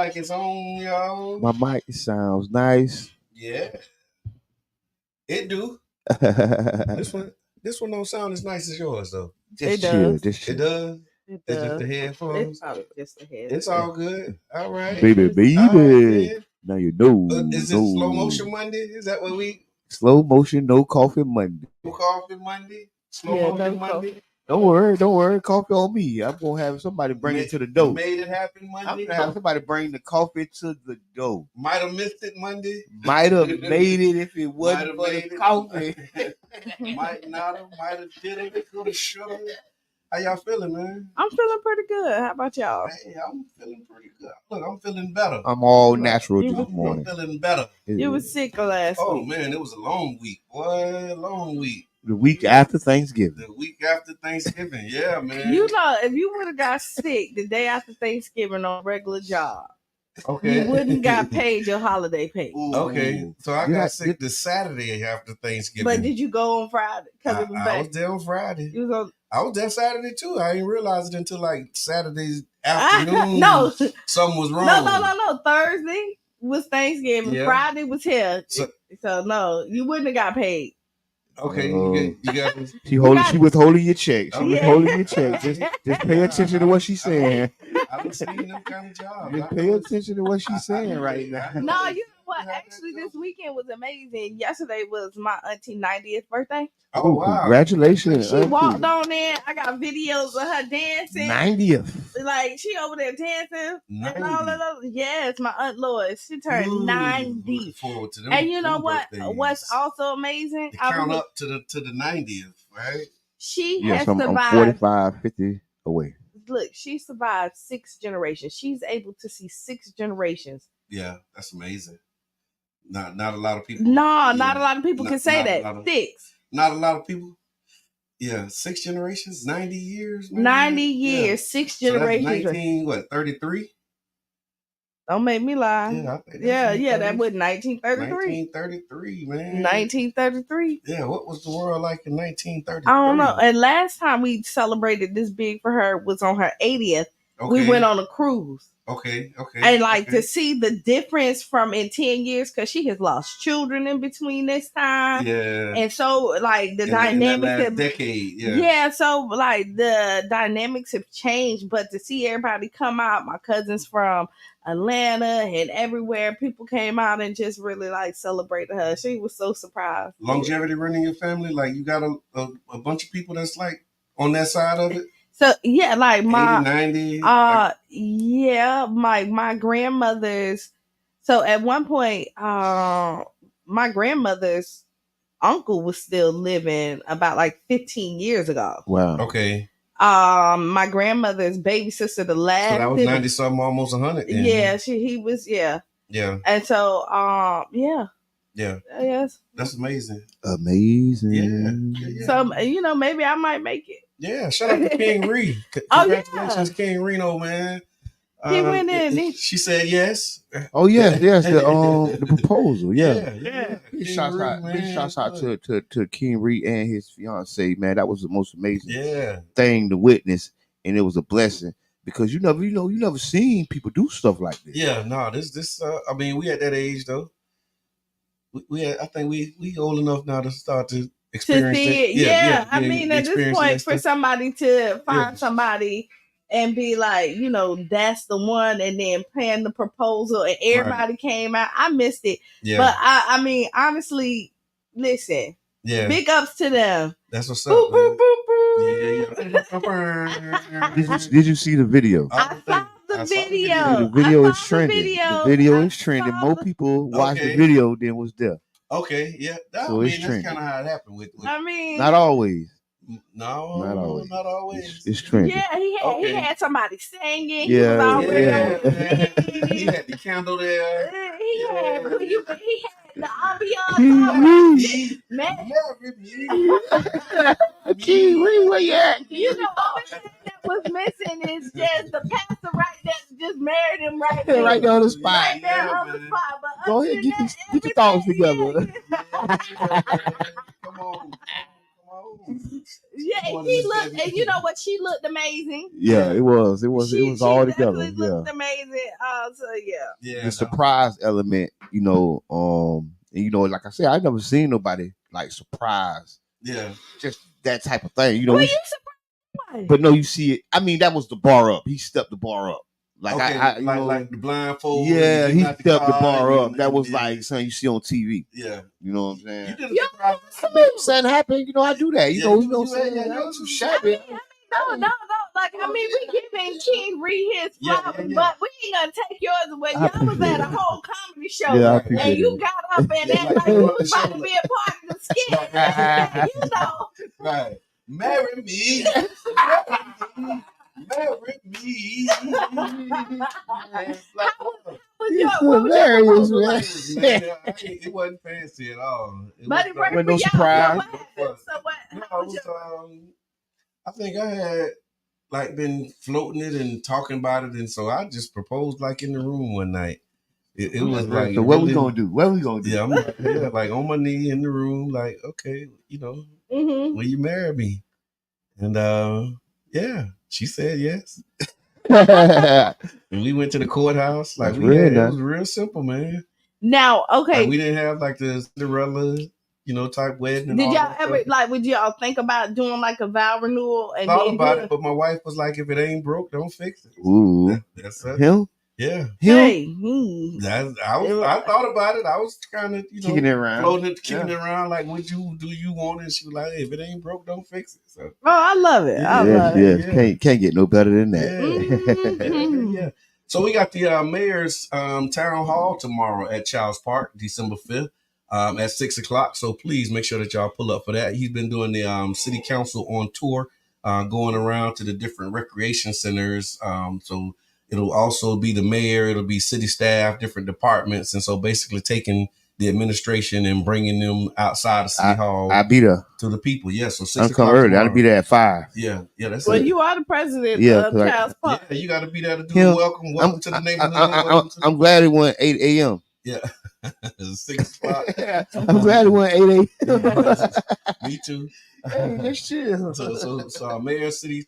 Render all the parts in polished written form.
mic is on, y'all. My mic sounds nice. Yeah. It do. This one don't sound as nice as yours though. Just chill. It does. It does. It's just the headphones. It's probably just the headphones. It's all good. All right. Baby. All right, now you know. Is it slow motion Monday? Is that what we? Slow motion, no coffee Monday. No coffee Monday. Slow motion Monday. Coffee. Don't worry. Coffee on me. I'm gonna have somebody bring it to the door. Made it happen Monday. I'm gonna have somebody bring the coffee to the door. Might have missed it Monday. Might have made it if it wasn't for the coffee. Might not have. Might have did it. Could have. Should have. How y'all feeling, man? I'm feeling pretty good. How about y'all? Hey, I'm feeling pretty good. Look, I'm feeling better. I'm all natural this morning. I'm feeling better. You was sick last week. Oh man, it was a long week. Boy, long week. The week after Thanksgiving. The week after Thanksgiving, yeah, man. You know, if you would have got sick the day after Thanksgiving on a regular job, you wouldn't got paid your holiday pay. Okay, so I got sick the Saturday after Thanksgiving. But did you go on Friday? Because it was I was there on Friday. You I was there Saturday too. I didn't realize it until like Saturday's afternoon. No, something was wrong. No. Thursday was Thanksgiving. Yeah. Friday was here. So no, you wouldn't have got paid. Okay, you got she withholding your check. She withholding your check. Just pay attention to what she's saying. I've been seeing them kind of jobs. Just pay attention to what she's saying right now. No, you know what? Actually, this weekend was amazing. Yesterday was my auntie 90th birthday. Oh wow! Congratulations! She walked on in. I got videos of her dancing. 90th. Like she over there dancing 90. And all of those. Yes, my aunt Lois. She turned 90. Forward to them, and you know what? Birthdays. What's also amazing? To count up to the 90th, right? She has survived. I'm 45, 50 away. Look, she survived 6 generations. She's able to see 6 generations. Yeah, that's amazing. Not a lot of people. Not a lot of people can say that. 6. Not a lot of people. Yeah, 6 generations, 90 years. Man. 90 years, yeah. 6 generations. So 33? Don't make me lie. Yeah, that was 1933. 1933, man. 1933. Yeah, what was the world like in 1933? I don't know. And last time we celebrated this big for her was on her 80th. Okay. We went on a cruise. Okay. And to see the difference from in 10 years, because she has lost children in between this time. Yeah. And so the dynamics of decade. Yeah. Yeah. So the dynamics have changed, but to see everybody come out, my cousins from Atlanta and everywhere, people came out and just really celebrated her. She was so surprised. Longevity running your family, you got a bunch of people that's on that side of it. So yeah, my 80, 90. My grandmother's. So at one point, my grandmother's uncle was still living about 15 years ago. Wow. Okay. My grandmother's baby sister, the last. So that was 90 something, almost 100. Then. Yeah, he was. Yeah. Yeah. And so, yeah. Yeah. Yes. That's amazing. Amazing. Yeah. So maybe I might make it. Yeah, shout out to King Ree. Congratulations, King Reno, man. He went in. She said yes. Oh yes, the proposal. Yeah. Big shouts out to King Ree and his fiance, man. That was the most amazing thing to witness, and it was a blessing because you never seen people do stuff like this. Yeah, no, this. I mean, we at that age though. I think we old enough now to start to experience to see it. Yeah. I mean, at this point, for somebody to find somebody and be that's the one, and then plan the proposal, and everybody came out. I missed it, but I mean, honestly, listen. Yeah. Big ups to them. That's what's up. Boop, boop, boop, boop. Yeah. Did you see the video? I saw the video. The video is trending. The video is trending. More people watched the video than was there. Okay, yeah. That's kind of how it happened with. Not always. No, not always. It's trending. Yeah, he had somebody singing. Yeah, he had the candle there. He had the ambiance. Kiwi, where you at? The only thing that was missing is just the pastor right there just married him right there. Right there on the spot. Right there on the spot. But go ahead, get your thoughts together. Come on. Yeah, he looked, and you know what? She looked amazing. Yeah, it was all together. She looked amazing. So the surprise element, and like I said, I never seen nobody like surprised. Yeah, just that type of thing. Were you surprised? But no, you see it. I mean, that was the bar up. He stepped the bar up. Like okay, like the blindfold. Yeah, he stepped the bar up. That was like something you see on TV. Yeah, you know what I'm saying. You did a surprise. Something happened. I do that. You know, some shabby. No. Like, I mean, we giving King Reed his flowers, but we ain't gonna take yours away. Y'all was at a whole comedy show, and you got up and that like you was about to be a part of the skit. You know, right? Marry me. Marry me. What was your man? It wasn't fancy at all. But it was no surprise. I think I had like been floating it and talking about it, and so I just proposed like in the room one night. It was like, so what we gonna do? What we gonna do? Yeah, I'm like on my knee in the room, like, okay, will you marry me? And she said yes. And we went to the courthaus. Like it was real simple, man. Now, okay, like, we didn't have like the Cinderella, type wedding. Did y'all ever would y'all think about doing like a vow renewal? And thought about it, but my wife was like, "If it ain't broke, don't fix it." Ooh, that's it. Him? Yeah. Hey, I thought about it. I was kind of kicking it around, floating it, kicking it around. Like, do you want it? She was like, "Hey, if it ain't broke, don't fix it." So, I love it. I love it. Can't get no better than that. Yeah. So we got the mayor's town hall tomorrow at Childs Park, December 5th. At 6:00. So please make sure that y'all pull up for that. He's been doing the city council on tour, going around to the different recreation centers. So it'll also be the mayor, it'll be city staff, different departments. And so basically taking the administration and bringing them outside of City Hall. I'll be there. To the people. Yeah. So 6:00. I'll come early. I'll be there at 5. Yeah. That's well, it. you are the president of Childs Park. Yeah, you got to be there to do the welcome. Welcome to the neighborhood. I'm glad it went 8 a.m. Yeah. 6:00. I'm glad it went 8 a.m. Me too. Hey, shit. So Mayor City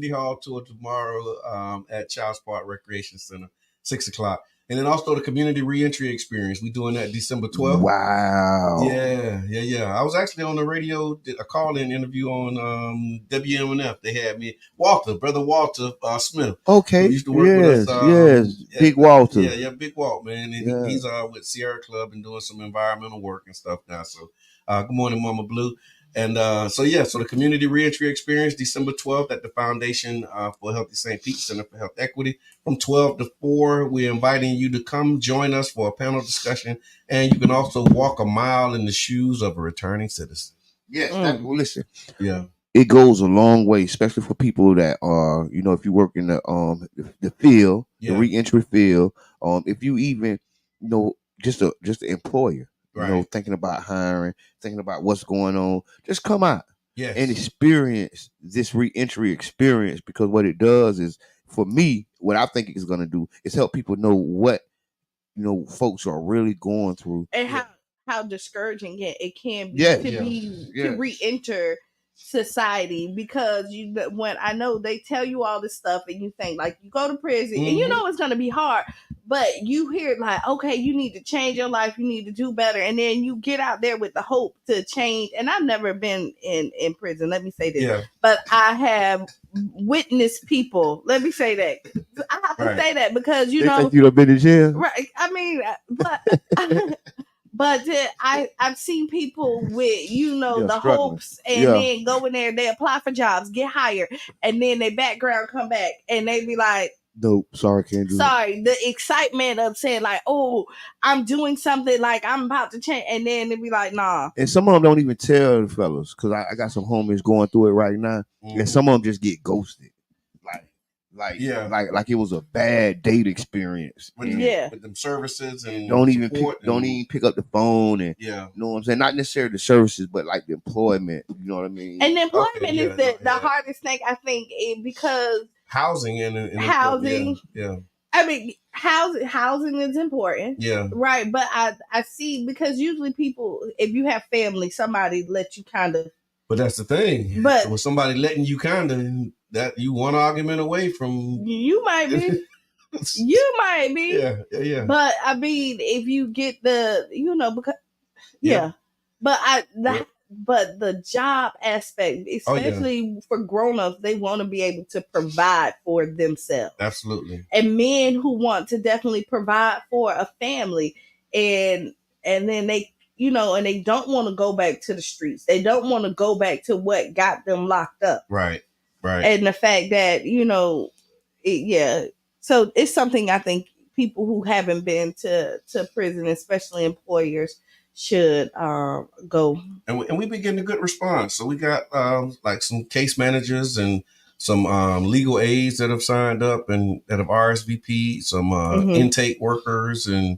Hall tour tomorrow at Childs Park Recreation Center, 6:00. And then also the community reentry experience. We doing that December 12th. Wow. Yeah. I was actually on the radio, did a call-in interview on WMNF. They had me, Brother Walter Smith. Okay. Who used to work with us. Big Walter. Yeah, Big Walt, man. And he's with Sierra Club and doing some environmental work and stuff now. So good morning, Mama Blue. And so the community reentry experience, December 12th at the Foundation for Healthy St. Pete Center for Health Equity from 12 to 4. We're inviting you to come join us for a panel discussion. And you can also walk a mile in the shoes of a returning citizen. Yes. Listen. Yeah. It goes a long way, especially for people that are, if you work in the field, the reentry field, if you even, just an employer. Right. Thinking about hiring, thinking about what's going on, just come out and experience this reentry experience, because what it does is, for me, what I think it's going to do is help people know what, folks are really going through. And how discouraging it can be to re-enter society, because when I know they tell you all this stuff and you think like you go to prison and it's going to be hard, but you hear like, okay, you need to change your life, you need to do better, and then you get out there with the hope to change. And I've never been in prison, let me say this, but I have witnessed people, let me say that, I have to say that, because they think you've been in jail, right? I mean, but I've seen people with, the hopes, and then go in there, they apply for jobs, get hired, and then their background come back, and they be like, nope, sorry, can't do it. Sorry, the excitement of saying like, oh, I'm doing something, like I'm about to change, and then they be like, nah. And some of them don't even tell the fellas, because I got some homies going through it right now, and some of them just get ghosted. Like it was a bad date experience. With them services, and don't even pick up the phone, and you know what I'm saying? Not necessarily the services, but like the employment. You know what I mean? And employment is the hardest thing, I think, because housing housing. I mean, housing is important. Yeah. Right. But I see, because usually people, if you have family, somebody let you kind of But that's the thing. But with somebody letting you kind of that you one argument away from you might be. You might be. Yeah. But I mean, if you get the, because but the job aspect, especially for grown-ups, they want to be able to provide for themselves. Absolutely. And men who want to definitely provide for a family, and then they, and they don't want to go back to the streets. They don't want to go back to what got them locked up. Right. And the fact that, so it's something I think people who haven't been to prison, especially employers, should go. And we been getting a good response. So we got like some case managers and some legal aides that have signed up and that have RSVP'd, some intake workers, and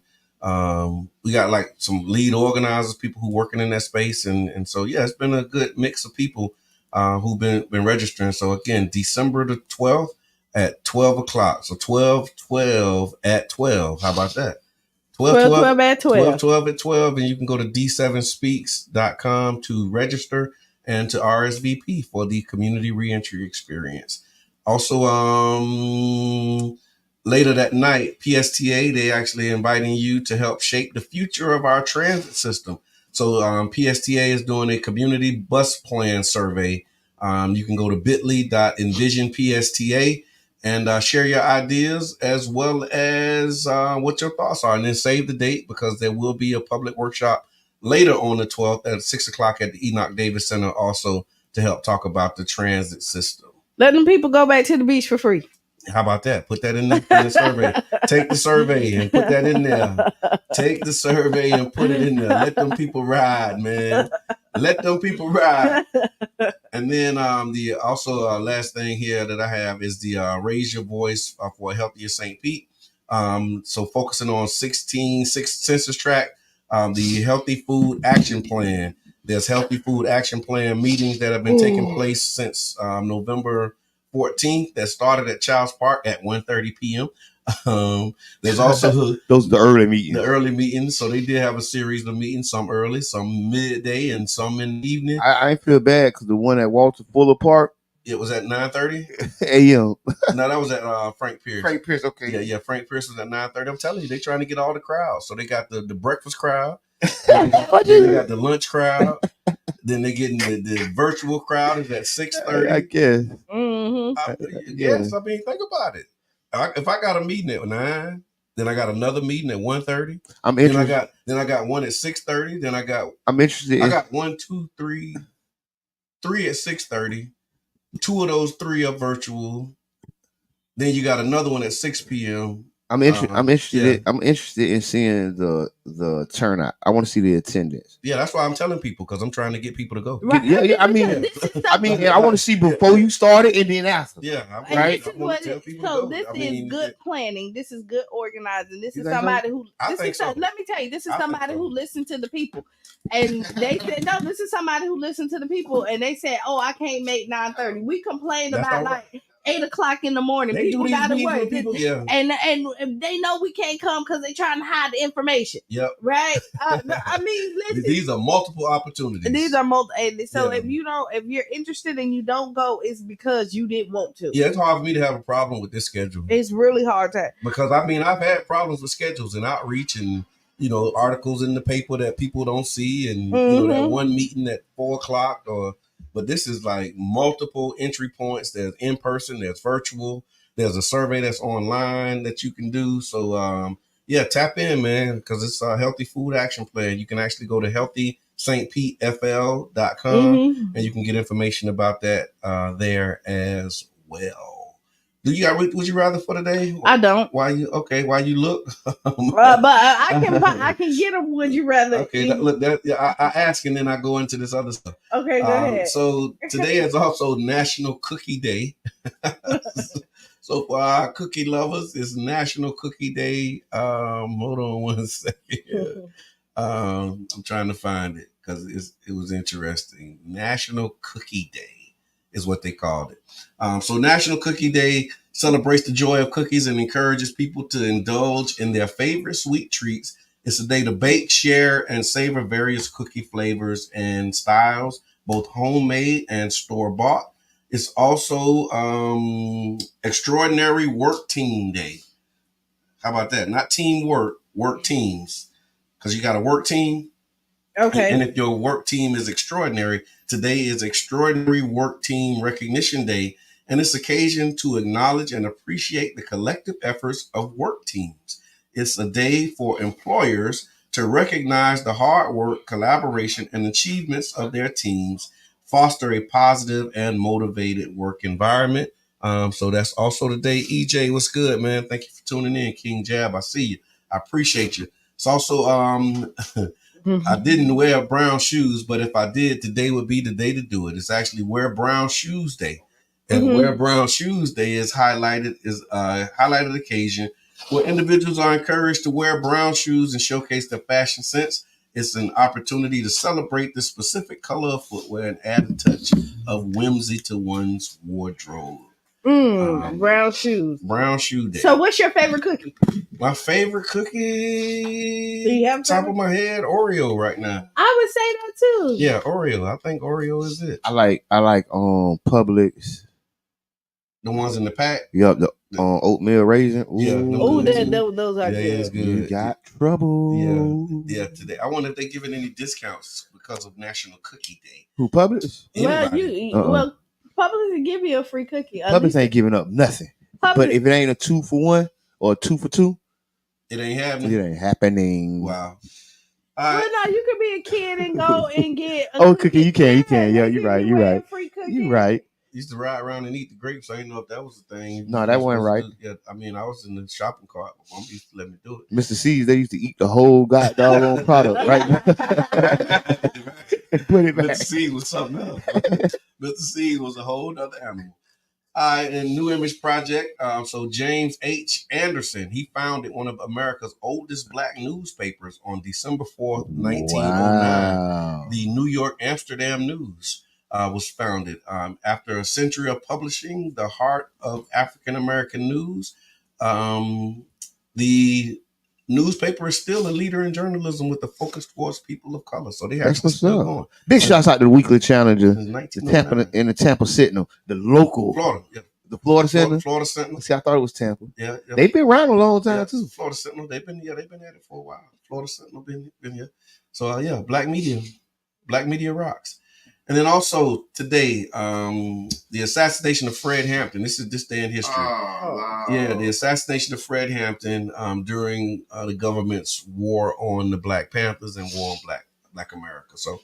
we got like some lead organizers, people who working in that space, and so it's been a good mix of people who've been registering. So again, December the 12th at 12 o'clock. So 12/12 at 12. How about that? 12 at 12. 12 at 12. And you can go to d7speaks.com to register and to RSVP for the community reentry experience. Also, later that night, PSTA, they actually inviting you to help shape the future of our transit system. So PSTA is doing a community bus plan survey. You can go to bit.ly.envisionpsta and share your ideas as well as what your thoughts are. And then save the date, because there will be a public workshop later on the 12th at 6 o'clock at the Enoch Davis Center, also to help talk about the transit system. Let them people go back to the beach for free. How about that? Put that in the survey. Take the survey and put that in there. Take the survey and put it in there. Let them people ride, man. Let them people ride. And then the last thing here that I have is the Raise Your Voice for a Healthier St. Pete. So focusing on 16 census tract, the Healthy Food Action Plan. There's Healthy Food Action Plan meetings that have been taking place since November 14th that started at Childs Park at 1:30 p.m. There's also those are the early meetings. The early meetings. So they did have a series of meetings, some early, some midday, and some in the evening. I feel bad because the one at Walter Fuller Park, it was at 9:30 a.m. No, that was at Frank Pierce. Frank Pierce, okay. Yeah. Frank Pierce was at 9:30. I'm telling you, they're trying to get all the crowds. So they got the breakfast crowd. Then they got the lunch crowd. Then they getting the virtual crowd is at 6:30. I guess. Yes, I mean, think about it. If I got a meeting at 9, then I got another meeting at 1:30. I'm interested. Then I got one at 6:30. Then I'm interested. I got 1, 2, 3 at 6:30. 2 of those 3 are virtual. Then you got another one at 6 p.m. I'm interested in seeing the turnout. I want to see the attendance. Yeah, that's why I'm telling people, because I'm trying to get people to go. Right. Yeah. I want to see before you started and then after. Yeah, right. This is good planning. This is good organizing. This is somebody who. Let me tell you, this is somebody who listened to the people, and they said, no, this is somebody who listened to the people, and they said, oh, I can't make 9:30. We complained about like 8 o'clock in the morning. People gotta work. And they know we can't come because they're trying to hide the information. Yep. Right? I mean, listen. These are multiple opportunities. These are multiple. So if you're interested and you don't go, it's because you didn't want to. Yeah, it's hard for me to have a problem with this schedule. It's really hard to. Because I've had problems with schedules and outreach and articles in the paper that people don't see, and that one meeting at 4 o'clock But this is like multiple entry points. There's in person, there's virtual, there's a survey that's online that you can do. So tap in, man, because it's a Healthy Food Action Plan. You can actually go to healthystpetefl.com and you can get information about that there as well. Would you rather for today? I don't. Why you look? But I can get them. Would you rather? Okay, I ask and then I go into this other stuff. Okay, go ahead. So today is also National Cookie Day. So for our cookie lovers, it's National Cookie Day. Hold on one second. I'm trying to find it because it was interesting. National Cookie Day is what they called it. So National Cookie Day celebrates the joy of cookies and encourages people to indulge in their favorite sweet treats. It's a day to bake, share, and savor various cookie flavors and styles, both homemade and store-bought. It's also Extraordinary Work Team Day. How about that? Not teamwork, work teams. Because you got a work team. Okay. And if your work team is extraordinary, today is Extraordinary Work Team Recognition Day, and it's occasion to acknowledge and appreciate the collective efforts of work teams. It's a day for employers to recognize the hard work, collaboration, and achievements of their teams, foster a positive and motivated work environment. So that's also the day. EJ, what's good, man? Thank you for tuning in. King Jab, I see you. I appreciate you. It's also I didn't wear brown shoes, but if I did, today would be the day to do it. It's actually Wear Brown Shoes Day. And Wear Brown Shoes Day is highlighted occasion where individuals are encouraged to wear brown shoes and showcase their fashion sense. It's an opportunity to celebrate the specific color of footwear and add a touch of whimsy to one's wardrobe. Brown shoes. Brown shoe day. So what's your favorite cookie? My favorite cookie, do you have top of my head, Oreo right now. I would say that too. Yeah, Oreo. I think Oreo is it. I like Publix. The ones in the pack? Yup, the oatmeal raisin. Ooh. Yeah. Those are good. It's good. You got trouble. Yeah, today. I wonder if they're giving any discounts because of National Cookie Day. Who, Publix? Well, Publix will give you a free cookie. Publix ain't giving up nothing. Publix. But if it ain't a 2 for 1 or a 2 for 2, it ain't happening. It ain't happening. Wow. Well, no, you could be a kid and go and get a cookie. You can. Yeah, you're right. You're right. Used to ride around and eat the grapes. I didn't know if that was a thing. No, that wasn't right. Yeah, I mean, I was in the shopping cart. My mom used to let me do it. Mr. C's, they used to eat the whole goddamn product right now. Put it back. Mr. C's was something else. Mr. C's was a whole other animal. And New Image Project. So James H. Anderson, he founded one of America's oldest black newspapers on December 4th, 1909. Wow. The New York Amsterdam News was founded. After a century of publishing the heart of African American news, the newspaper is still a leader in journalism with a focus towards people of color. So they actually still going. Big shouts out to the Weekly Challenger, the Tampa Sentinel, the local Florida, the Florida Sentinel. Florida Sentinel. See, I thought it was Tampa. Yeah. They've been around a long time too. Florida Sentinel. They've been at it for a while. Florida Sentinel been here. So Black media rocks. And then also today, the assassination of Fred Hampton. This day in history. Oh, wow. Yeah, the assassination of Fred Hampton during the government's war on the Black Panthers and war on Black America. So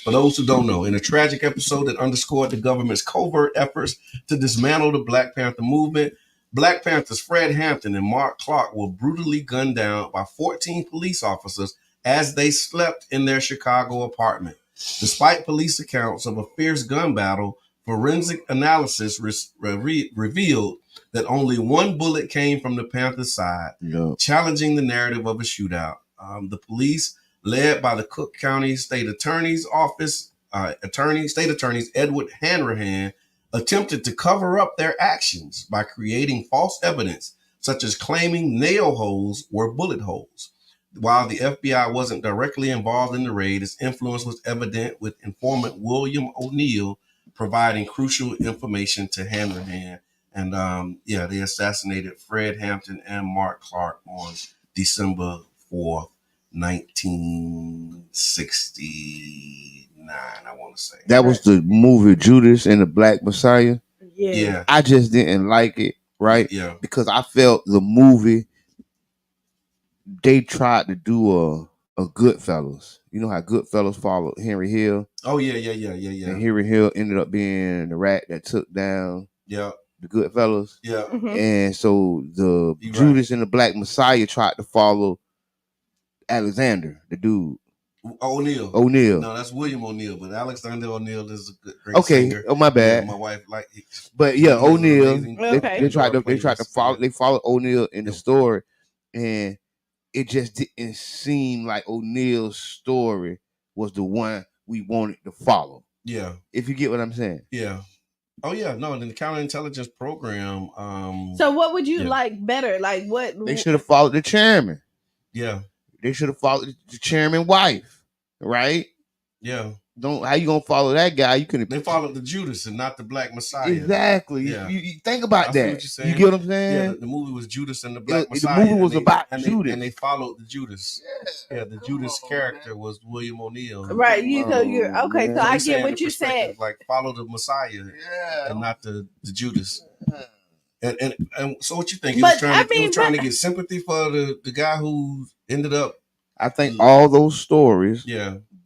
for those who don't know, in a tragic episode that underscored the government's covert efforts to dismantle the Black Panther movement, Black Panthers Fred Hampton and Mark Clark were brutally gunned down by 14 police officers as they slept in their Chicago apartment. Despite police accounts of a fierce gun battle, forensic analysis revealed that only one bullet came from the Panthers' side, challenging the narrative of a shootout. The police, led by the Cook County State Attorney's Office, State Attorneys Edward Hanrahan, attempted to cover up their actions by creating false evidence, such as claiming nail holes were bullet holes. While the FBI wasn't directly involved in the raid, its influence was evident, with informant William O'Neill providing crucial information to Hanrahan. And they assassinated Fred Hampton and Mark Clark on December 4th, 1969, I want to say. That was the movie Judas and the Black Messiah. Yeah. I just didn't like it, right? Yeah. Because I felt the movie, they tried to do a Goodfellas. You know how Goodfellas followed Henry Hill? Oh, yeah. And Henry Hill ended up being the rat that took down the Goodfellas. Yeah. Mm-hmm. And so the Judas and the Black Messiah tried to follow Alexander, the dude. O'Neill. No, that's William O'Neill, but Alexander O'Neill is a great singer. Oh, my bad. Yeah, my wife but yeah, O'Neill. They tried to follow. They followed O'Neill in the story, and it just didn't seem like O'Neill's story was the one we wanted to follow. Yeah. If you get what I'm saying. Yeah. Oh yeah, no, in the counterintelligence program. So what would you like better? Like what? They should have followed the chairman. Yeah. They should have followed the chairman's wife, right? Yeah. how you gonna follow that guy? You couldn't. They followed the Judas and not the Black Messiah. Exactly. Yeah. You think about that. What you're saying. You get what I'm saying? Yeah. The movie was Judas and the Black Messiah. The movie was about Judas, and they followed the Judas. Yeah. The Judas character was William O'Neal. Right. You're okay. So I get what you said. Like follow the Messiah, and not the Judas. And so what you think? He was trying to get sympathy for the guy who ended up. I think all those stories,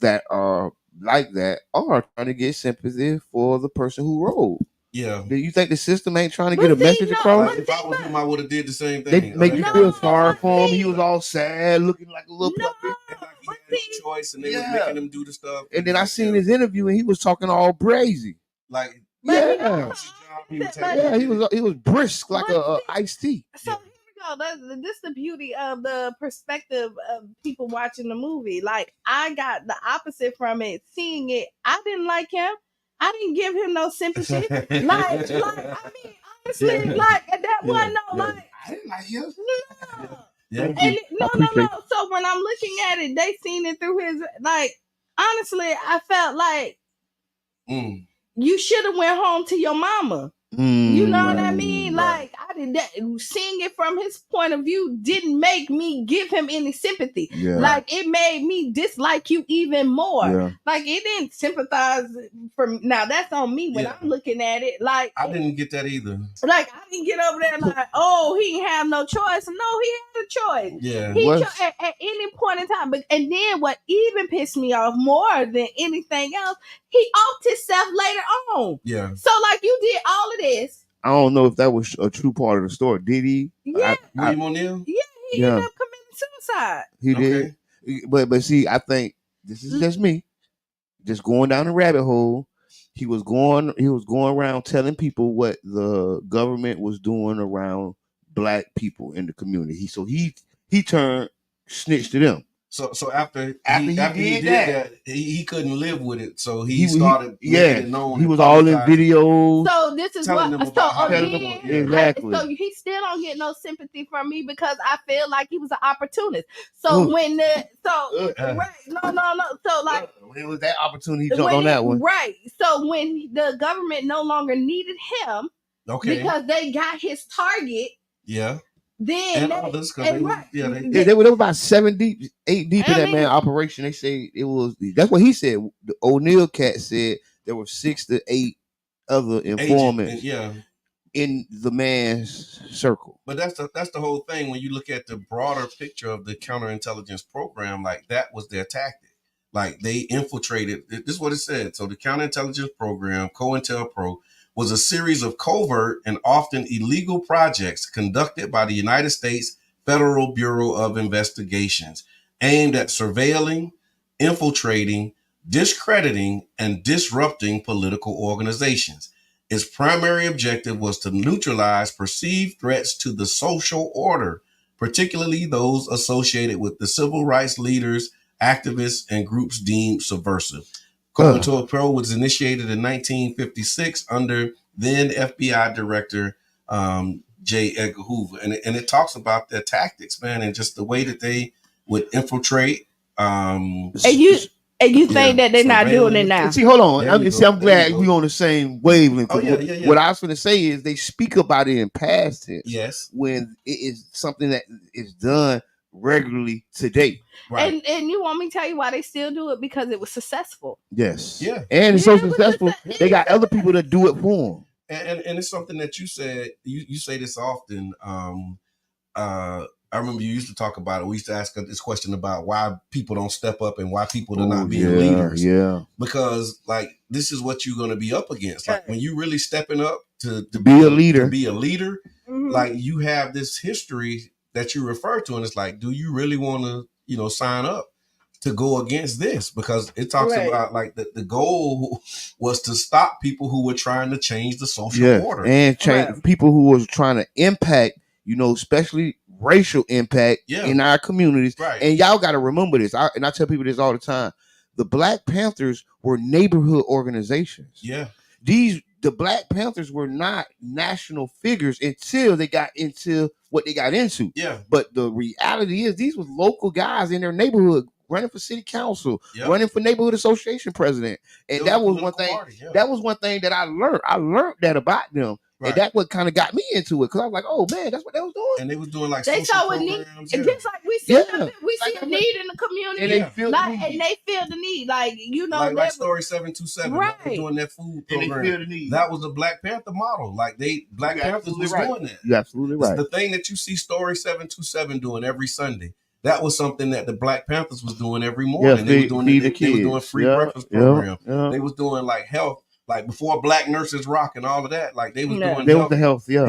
that are like that are trying to get sympathy for the person who rode. Yeah. Do you think the system ain't trying to get a message across? If I was him, I would have did the same thing. They make you feel sorry for him. He was all sad, looking like a little puppy. And like he had no choice, and they was making him do the stuff. And then I seen his interview, and he was talking all crazy. Like he was brisk like a iced tea. So here we go. This is the beauty of the perspective of people watching the movie. Like I got the opposite from it. Seeing it, I didn't like him. I didn't give him no sympathy. Like I mean, honestly, like at that point, like I didn't like him. No. So when I'm looking at it, they seen it through his like. Honestly, I felt like you should have went home to your mama. You know what I mean? Like I did that. Seeing it from his point of view didn't make me give him any sympathy. Like it made me dislike you even more. Like it didn't sympathize for. Now that's on me when I'm looking at it. Like I didn't get that either. Like I didn't get over there like, oh, he ain't have no choice. No, he had a choice. Yeah. He at any point in time. But and then what even pissed me off more than anything else, he offed himself later on. Yeah. So like you did all of this. I don't know if that was a true part of the story. Did he? Yeah. William O'Neal? Yeah, he ended up committing suicide. He did. But see, I think this is just me. Just going down the rabbit hole. He was going around telling people what the government was doing around black people in the community. So he turned snitch to them. So after he did that, he couldn't live with it. So he started making it known. He was all in videos. So this is what. Exactly. So he still don't get no sympathy from me because I feel like he was an opportunist. So when right, no. So like when it was that opportunity, he jumped on that one. Right. So when the government no longer needed him, because they got his target. Yeah. Then they were about 8 deep in that man operation. They say it was. That's what he said. The O'Neal cat said there were 6 to 8 other informants. In the man's circle. But that's the whole thing. When you look at the broader picture of the counterintelligence program, like that was their tactic. Like they infiltrated. This is what it said. So the counterintelligence program, COINTELPRO, was a series of covert and often illegal projects conducted by the United States Federal Bureau of Investigations aimed at surveilling, infiltrating, discrediting, and disrupting political organizations. Its primary objective was to neutralize perceived threats to the social order, particularly those associated with the civil rights leaders, activists, and groups deemed subversive. COINTELPRO was initiated in 1956 under then FBI Director J. Edgar Hoover. And it talks about their tactics, man, and just the way that they would infiltrate. And you think that they're not doing it now? See, hold on. I'm glad we're on the same wavelength. What I was going to say is they speak about it in past tense. Yes. When it is something that is done regularly today. Right. And you want me to tell you why they still do it? Because it was successcul. Yes. Yeah. And it's so successful, they got other people that do it for them. And it's something that you said, you say this often. I remember you used to talk about it. We used to ask this question about why people don't step up and why people are not being leaders. Yeah. Because like, this is what you're going to be up against. Like when you really stepping up to be a leader, like you have this history that you refer to. And it's like, do you really want to, sign up to go against this? Because it talks about like the goal was to stop people who were trying to change the social order and change people who was trying to impact, especially racial impact in our communities. Right. And y'all got to remember this. I tell people this all the time. The Black Panthers were neighborhood organizations. Yeah. The Black Panthers were not national figures until they got into what they got into. Yeah. But the reality is these was local guys in their neighborhood running for city council, running for neighborhood association president. And that was one thing. That was one thing that I learned. I learned that about them. Right. And that's what kind of got me into it, because I was like, "Oh man, that's what they was doing." And they was doing like social programs, and just like we see, a need in the community, and they feel the need, like like Story 727, right? Doing that food program. And they feel the need. That was the Black Panther model. Like Black Panthers was doing that. You're absolutely right. The thing that you see Story 727 doing every Sunday. That was something that the Black Panthers was doing every morning. They was doing free breakfast program. They was doing like health. Like before Black Nurses Rock and all of that, like they was doing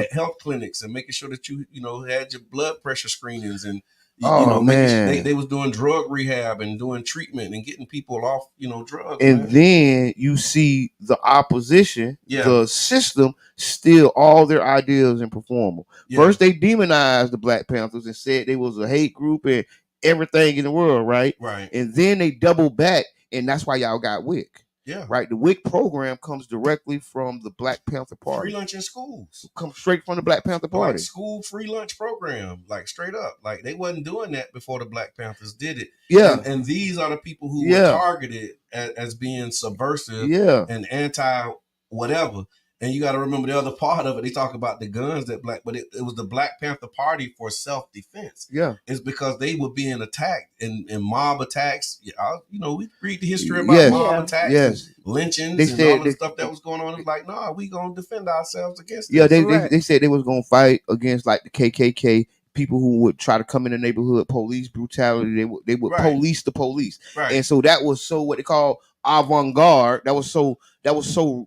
health clinics and making sure that you had your blood pressure screenings and they was doing drug rehab and doing treatment and getting people off drugs. And then you see the opposition, the system steal all their ideas and perform them. First they demonized the Black Panthers and said they was a hate group and everything in the world, right? Right. And then they double back, and that's why y'all got WIC. Yeah. Right. The WIC program comes directly from the Black Panther Party. Free lunch in schools. Comes straight from the Black Panther Party. Like school free lunch program. Like straight up. Like they wasn't doing that before the Black Panthers did it. Yeah. And these are the people who were targeted as being subversive and anti whatever. And you got to remember the other part of it. They talk about the guns but it was the Black Panther Party for self-defense. Yeah. It's because they were being attacked in mob attacks. We read the history about mob attacks, and lynchings, and all the stuff that was going on. It's like, nah, we gonna defend ourselves against this. Yeah, they said they was gonna fight against like the KKK. People who would try to come in the neighborhood, police brutality. They would police the police. Right. And so that was so what they call avant-garde. That was so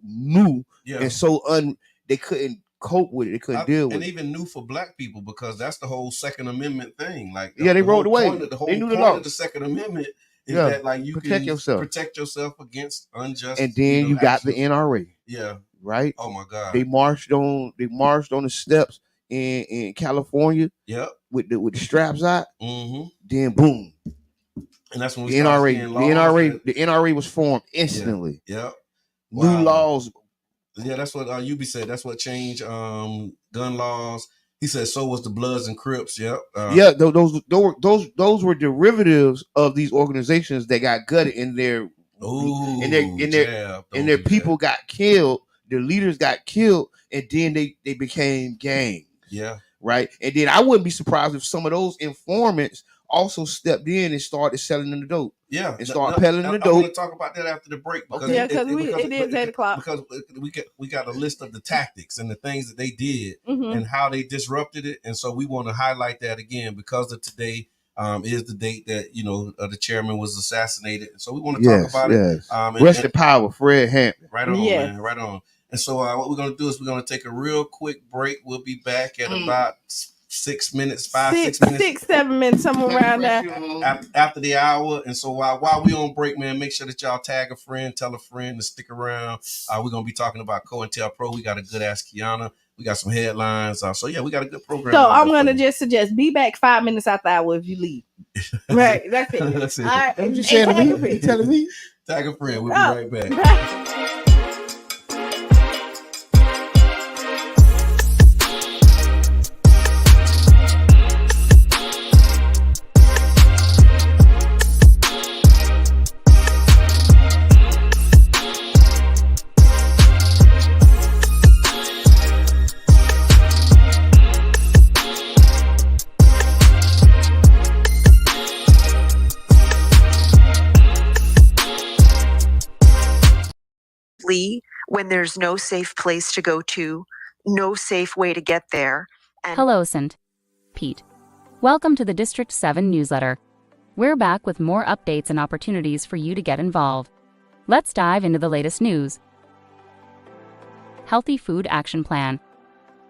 new. Yeah. And so they couldn't cope with it. They couldn't deal with it. And even new for Black people, because that's the whole Second Amendment thing. Like they rolled away. The whole point of the Second Amendment is that like you protect yourself against unjust. And then you got the NRA. Yeah. Right. Oh my God. They marched on the steps in California. Yep. With the straps out. Mm-hmm. Then boom. And that's when the NRA was formed instantly. Yeah. Yep. New laws. Yeah, that's what UB said. That's what changed gun laws. He said so was the Bloods and Crips. Yep. Those were derivatives of these organizations that got gutted in their people got killed. Their leaders got killed, and then they became gangs. Yeah. Right. And then I wouldn't be surprised if some of those informants also stepped in and started selling them the dope. Yeah, and start peddling the dope. I'm going to talk about that after the break because it is 8 o'clock. Because we got a list of the tactics and the things that they did and how they disrupted it, and so we want to highlight that again because of today is the date that the chairman was assassinated, and so we want to talk about it. Rest in power, Fred Hampton. Right on, man. Right on. And so what we're going to do is we're going to take a real quick break. We'll be back at about 6 minutes, 6 minutes, 7 minutes, somewhere around there after the hour. And so while we on break, man, make sure that y'all tag a friend, tell a friend to stick around. We're gonna be talking about COINTELPRO. We got a good Ask Kiana. We got some headlines. So we got a good program. So I'm gonna just suggest be back 5 minutes after the hour if you leave. Right, that's it. That's it. All right. What you saying to me? You telling me? Tag a friend. We'll be right back. When there's no safe place to go to, no safe way to get there. Hello, St. Pete. Welcome to the District 7 newsletter. We're back with more updates and opportunities for you to get involved. Let's dive into the latest news. Healthy Food Action Plan.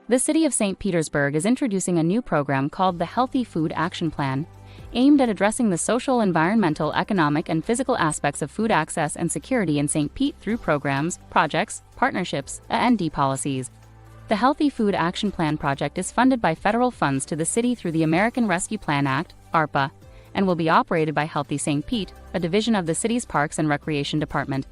The City of St. Petersburg is introducing a new program called the Healthy Food Action Plan, aimed at addressing the social, environmental, economic, and physical aspects of food access and security in St. Pete through programs, projects, partnerships, and policies. The Healthy Food Action Plan project is funded by federal funds to the city through the American Rescue Plan Act, ARPA, and will be operated by Healthy St. Pete, a division of the city's Parks and Recreation Department.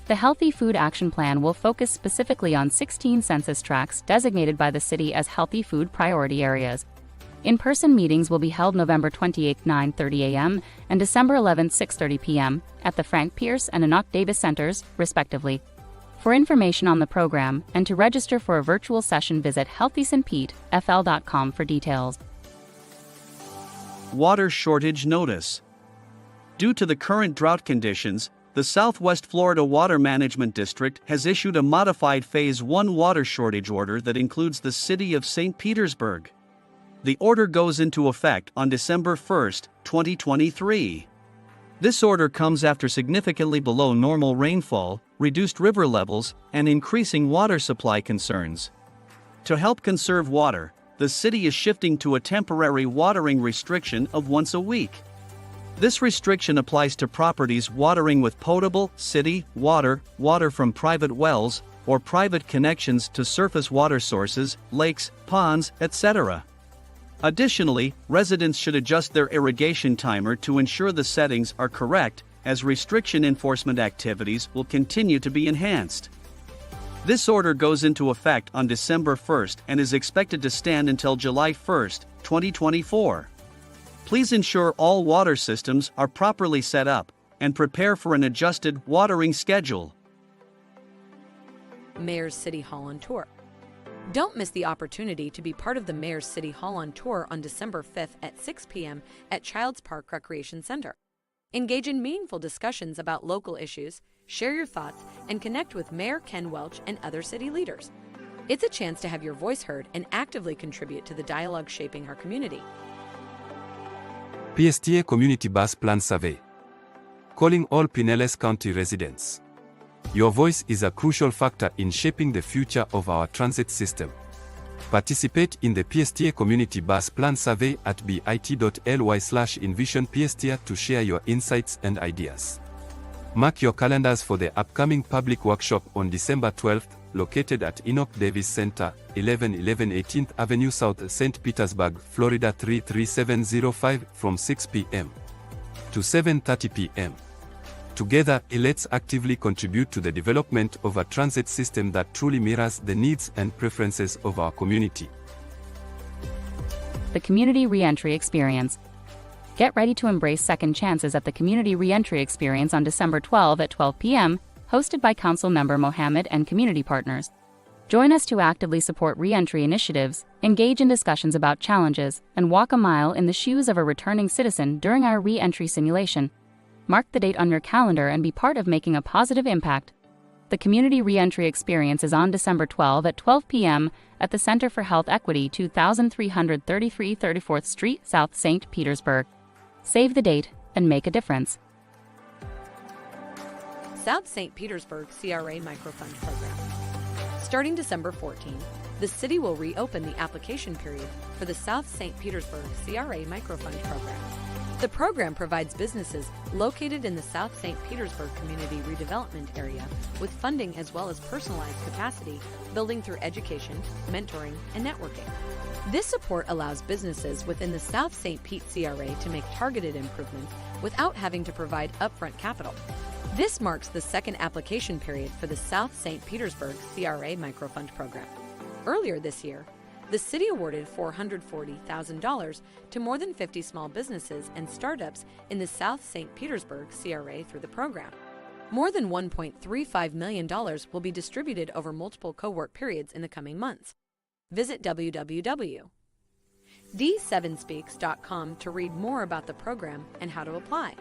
The Healthy Food Action Plan will focus specifically on 16 census tracts designated by the city as healthy food priority areas. In-person meetings will be held November 28, 9:30 a.m. and December 11, 6:30 p.m. at the Frank Pierce and Enoch Davis Centers, respectively. For information on the program and to register for a virtual session, visit healthystpetefl.com for details. Water shortage notice. Due to the current drought conditions, the Southwest Florida Water Management District has issued a modified Phase 1 water shortage order that includes the city of St. Petersburg. The order goes into effect on December 1, 2023. This order comes after significantly below normal rainfall, reduced river levels, and increasing water supply concerns. To help conserve water, the city is shifting to a temporary watering restriction of once a week. This restriction applies to properties watering with potable, city, water, water from private wells, or private connections to surface water sources, lakes, ponds, etc. Additionally, residents should adjust their irrigation timer to ensure the settings are correct, as restriction enforcement activities will continue to be enhanced. This order goes into effect on December 1st and is expected to stand until July 1st, 2024. Please ensure all water systems are properly set up and prepare for an adjusted watering schedule. Mayor's City Hall on Tour. Don't miss the opportunity to be part of the Mayor's City Hall on Tour on December 5th at 6 p.m. at Childs Park Recreation Center. Engage in meaningful discussions about local issues, share your thoughts, and connect with Mayor Ken Welch and other city leaders. It's a chance to have your voice heard and actively contribute to the dialogue shaping our community. PSTA Community Bus Plan Survey. Calling all Pinellas County residents. Your voice is a crucial factor in shaping the future of our transit system. Participate in the PSTA Community Bus Plan Survey at bit.ly/envisionpsta to share your insights and ideas. Mark your calendars for the upcoming public workshop on December 12th, located at Enoch Davis Center, 1111 18th Avenue South, St. Petersburg, Florida 33705, from 6 p.m. to 7:30 p.m. Together, let's actively contribute to the development of a transit system that truly mirrors the needs and preferences of our community. The Community Reentry Experience. Get ready to embrace second chances at the Community Reentry Experience on December 12 at 12 p.m., hosted by Council Member Mohammed and community partners. Join us to actively support reentry initiatives, engage in discussions about challenges, and walk a mile in the shoes of a returning citizen during our reentry simulation. Mark the date on your calendar and be part of making a positive impact. The Community Reentry Experience is on December 12 at 12 p.m. at the Center for Health Equity, 2333 34th Street, South St. Petersburg. Save the date and make a difference. South St. Petersburg CRA Microfund Program. Starting December 14, the city will reopen the application period for the South St. Petersburg CRA Microfund Program. The program provides businesses located in the South St. Petersburg Community Redevelopment Area with funding as well as personalized capacity building through education, mentoring, and networking. This support allows businesses within the South St. Pete CRA to make targeted improvements without having to provide upfront capital. This marks the second application period for the South St. Petersburg CRA Microfund Program. Earlier this year, the city awarded $440,000 to more than 50 small businesses and startups in the South St. Petersburg CRA through the program. More than $1.35 million will be distributed over multiple co-work periods in the coming months. Visit www.d7speaks.com to read more about the program and how to apply.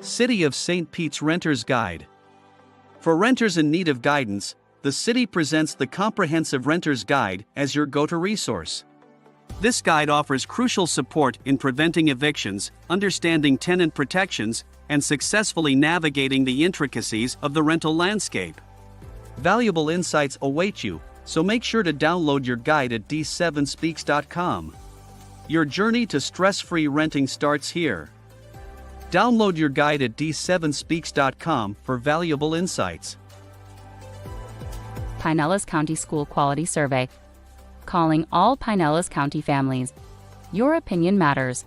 City of St. Pete's Renter's Guide. For renters in need of guidance, the city presents the Comprehensive Renter's Guide as your go-to resource. This guide offers crucial support in preventing evictions, understanding tenant protections, and successfully navigating the intricacies of the rental landscape. Valuable insights await you, so make sure to download your guide at d7speaks.com. Your journey to stress-free renting starts here. Download your guide at d7speaks.com for valuable insights. Pinellas County School Quality Survey. Calling all Pinellas County families. Your opinion matters.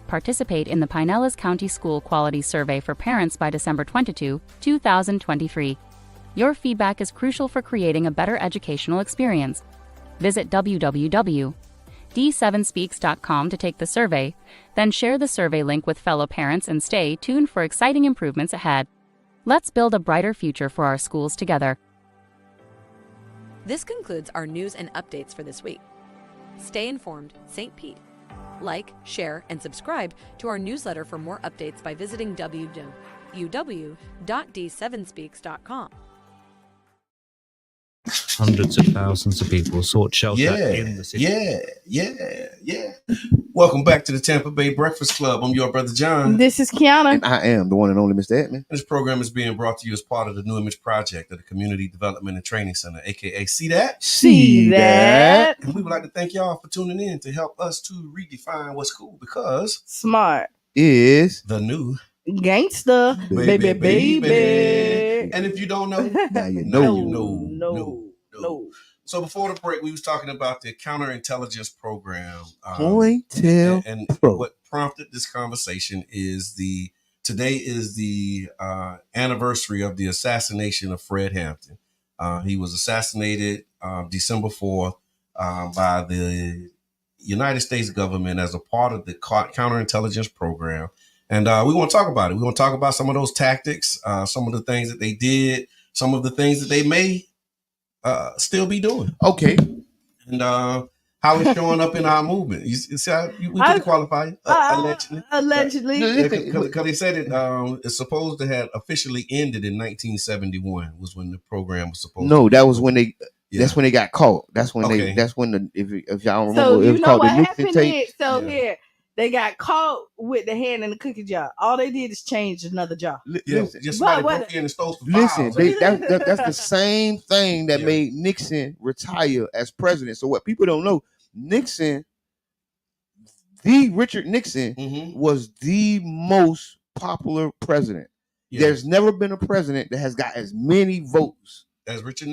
Participate in the Pinellas County School Quality Survey for parents by December 22, 2023. Your feedback is crucial for creating a better educational experience. Visit www.d7speaks.com d7speaks.com to take the survey, then share the survey link with fellow parents and stay tuned for exciting improvements ahead. Let's build a brighter future for our schools together. This concludes our news and updates for this week. Stay informed, St. Pete. Like, share, and subscribe to our newsletter for more updates by visiting www.d7speaks.com. Hundreds of thousands of people sought shelter in the city. Yeah. Welcome back to the Tampa Bay Breakfast Club. I'm your brother John. This is Kiana. And I am the one and only Mr. Edmond. This program is being brought to you as part of the New Image Project of the Community Development and Training Center, aka See That? See That. And we would like to thank y'all for tuning in to help us to redefine what's cool, because smart is the new gangster, baby. And if you don't know, now you know. No. So before the break, we was talking about the counterintelligence program. COINTELPRO. And what prompted this conversation is today is the anniversary of the assassination of Fred Hampton. He was assassinated December 4th by the United States government as a part of the counterintelligence program. And we want to talk about it. We want to talk about some of those tactics, some of the things that they did, some of the things that they may still be doing. Okay. And how it's showing up in our movement. You see how we can qualify allegedly. Because they said it's supposed to have officially ended in 1971 was when the program was supposed to. No, that was when they. Yeah. That's when they got caught. That's when they. That's when the. If y'all remember, so it was called the Nixon tape. Here. They got caught with the hand in the cookie jar. All they did is change another jar. Just somebody broke in and stole some files. That's the same thing that made Nixon retire as president. So what people don't know, Nixon, Richard Nixon, was the most popular president. Yeah. There's never been a president that has got as many votes as Richard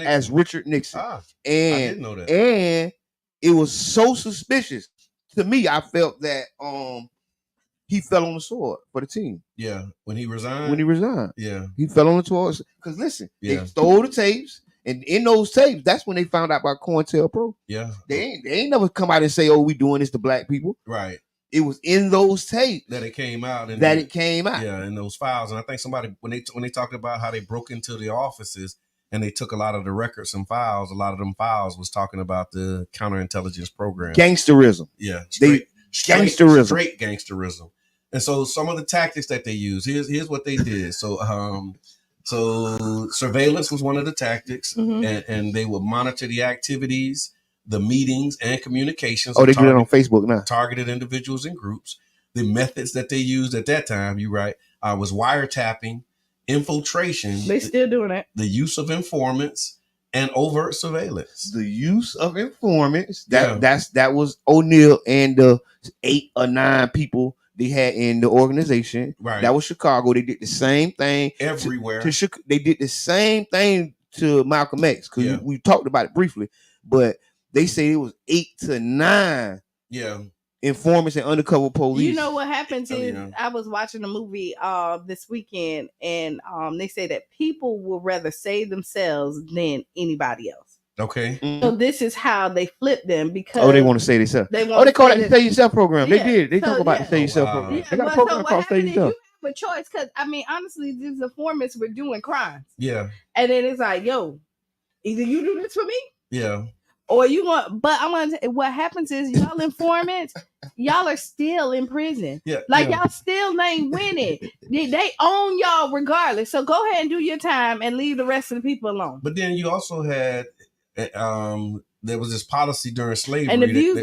Nixon. And I didn't know that. And it was so suspicious. To me, I felt that he fell on the sword for the team. Yeah, when he resigned. Yeah, he fell on the sword because listen, they stole the tapes, and in those tapes, that's when they found out about COINTELPRO. Yeah, they ain't never come out and say, "Oh, we doing this to black people." Right. It was in those tapes that it came out. Yeah, in those files, and I think somebody when they talked about how they broke into the offices. And they took a lot of the records and files. A lot of them files was talking about the counterintelligence program. Gangsterism. Yeah. Gangsterism. Straight gangsterism. And so some of the tactics that they use, here's what they did. So surveillance was one of the tactics. And they would monitor the activities, the meetings, and communications. Oh, they do that on Facebook now. Targeted individuals and groups. The methods that they used at that time, you're right, was wiretapping, infiltration. They still doing it. The use of informants and overt surveillance. The use of informants. That was O'Neill and the 8 or 9 people they had in the organization. Right. That was Chicago. They did the same thing everywhere. They did the same thing to Malcolm X because we talked about it briefly, but they say it was 8 to 9. Yeah. Informants and undercover police. You know what happens is I was watching a movie this weekend, and they say that people will rather save themselves than anybody else. Okay. So this is how they flip them because they want to save themselves. They call it the Save Yourself program. Yeah. They did. They talk about the Save Yourself program. Yeah. They got a program called Save Yourself. You have a choice because honestly, these informants were doing crimes. Yeah. And then it's like, yo, either you do this for me. Yeah. Or you want, but I want to. What happens is y'all informants, y'all are still in prison. Yeah, y'all still ain't winning. They own y'all regardless. So go ahead and do your time and leave the rest of the people alone. But then you also had, there was this policy during slavery, and the views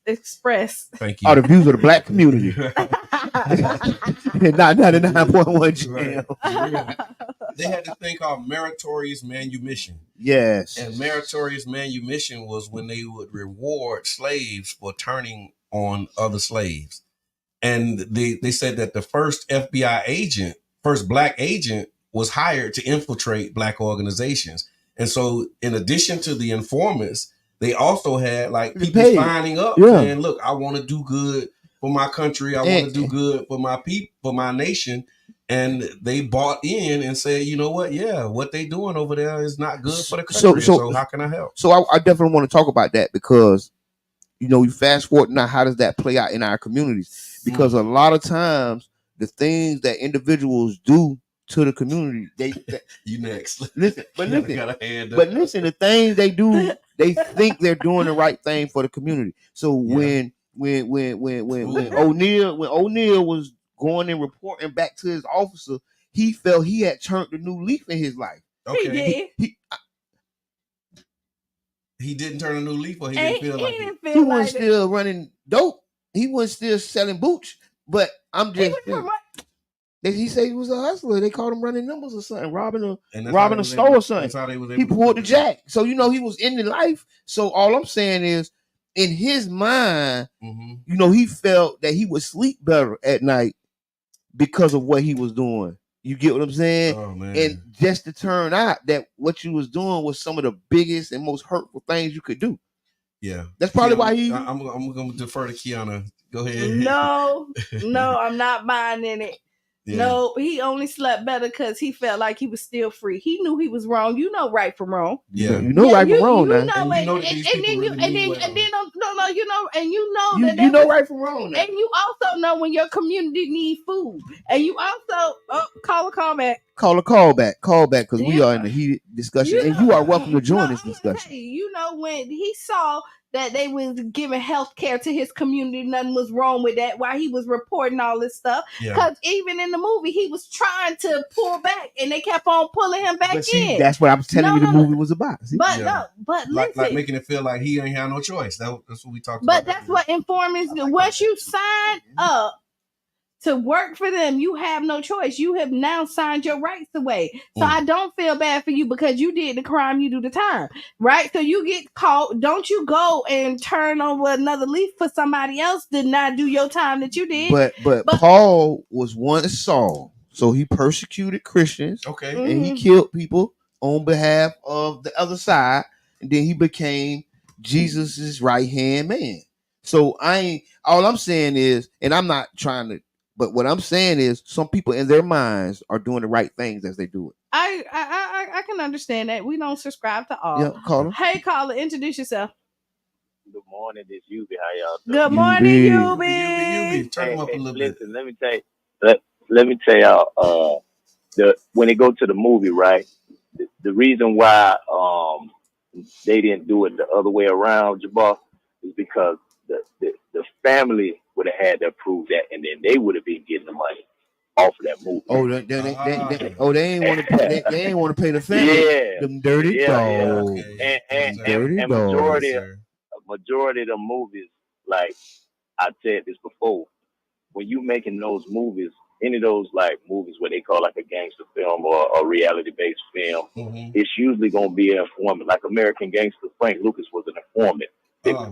expressed. Thank you. Are the views of the black community. 99.1 jam. They had this thing called meritorious manumission. Yes. And meritorious manumission was when they would reward slaves for turning on other slaves. And they said that the first FBI agent, first black agent, was hired to infiltrate black organizations. And so in addition to the informants, they also had like people signing up saying, look, I want to do good for my country. I want to do good for my people, for my nation. And they bought in and said, you know what? Yeah, what they doing over there is not good for the country. So how can I help? So I definitely want to talk about that because, you fast forward now, how does that play out in our communities? Because a lot of times the things that individuals do to the community, you next. Listen, the things they do, they think they're doing the right thing for the community. So when O'Neal was going and reporting back to his officer, he felt he had turned a new leaf in his life. Okay. He didn't turn a new leaf, or he didn't feel like he wasn't still running dope. He wasn't still selling booch. But I'm just he said he was a hustler. They called him running numbers or something, robbing a store or something. He pulled the jack. So he was in the life. So all I'm saying is, in his mind, he felt that he would sleep better at night because of what he was doing. You get what I'm saying? Oh, man. And just to turn out that what you was doing was some of the biggest and most hurtful things you could do. Yeah. That's probably why I'm going to defer to Kiana. Go ahead. No, I'm not buying in it. Yeah. No, he only slept better because he felt like he was still free. He knew he was wrong. You know right from wrong. Yeah, you know right from wrong. You know right from wrong. Now. And you also know when your community needs food. And you also call a callback. Call a callback because we are in a heated discussion, and you are welcome to join this discussion. Hey, when he saw that they was giving health care to his community, nothing was wrong with that, while he was reporting all this stuff. Because even in the movie, he was trying to pull back, and they kept on pulling him back in. That's what I was telling you the movie was about. See? But like making it feel like he ain't had no choice. That's what we talked about. But that's what informants do. Once you sign up to work for them, you have no choice. You have now signed your rights away. So I don't feel bad for you because you did the crime, you do the time, right? So you get caught. Don't you go and turn over another leaf for somebody else did not do your time that you did. But Paul was once Saul, so he persecuted Christians. Okay, and he killed people on behalf of the other side, and then he became Jesus's right hand man. So all I'm saying is, and I'm not trying to. But what I'm saying is, some people in their minds are doing the right things as they do it. I can understand that. We don't subscribe to all. Yeah, caller. Hey, caller, introduce yourself. Good morning, this Yubi. How y'all doing? Good morning, Yubi. Turn them up a little bit. Listen, let me tell y'all. When they go to the movie, right? The reason why they didn't do it the other way around, Jabbar, is because the family would have had to prove that, and then they would have been getting the money off of that movie. They ain't want to pay. They ain't want to pay the family. Yeah, them dirty dogs. Okay. And majority of the movies, like I said this before, when you making those movies, any of those like movies where they call like a gangster film or a reality based film, it's usually gonna be an informant. Like American Gangster, Frank Lucas was an informant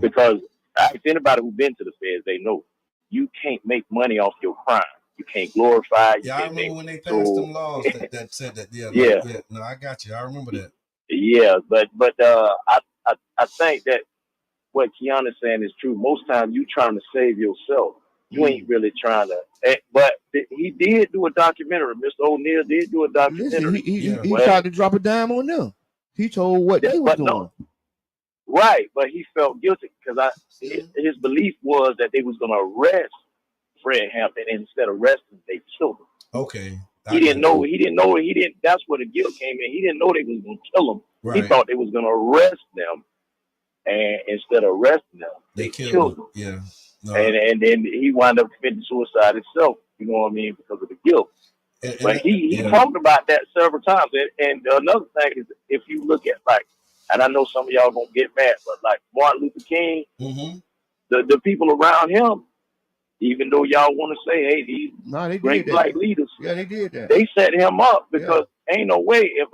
because. If anybody who's been to the feds, they know you can't make money off your crime. You can't glorify. I remember when they passed them laws that said that. Yeah. No, I got you. I remember that. Yeah, but I think that what Kiana's saying is true. Most times you trying to save yourself. You ain't really trying to. But he did do a documentary. Mr. O'Neal did do a documentary. Listen, he tried to drop a dime on them. He told what they were doing. No. Right, but he felt guilty because his belief was that they was going to arrest Fred Hampton, and instead of arresting, they killed him. Okay. He didn't know. That's where the guilt came in. He didn't know they was going to kill him. Right. He thought they was going to arrest them, and instead of arresting them, they killed him. Yeah. No. And then he wound up committing suicide himself. You know what I mean? Because of the guilt. But he talked about that several times. And another thing is, if you look at and I know some of y'all gonna get mad, but like Martin Luther King, the people around him, even though y'all want to say, hey, these great black leaders, they did that. They set him up because ain't no way if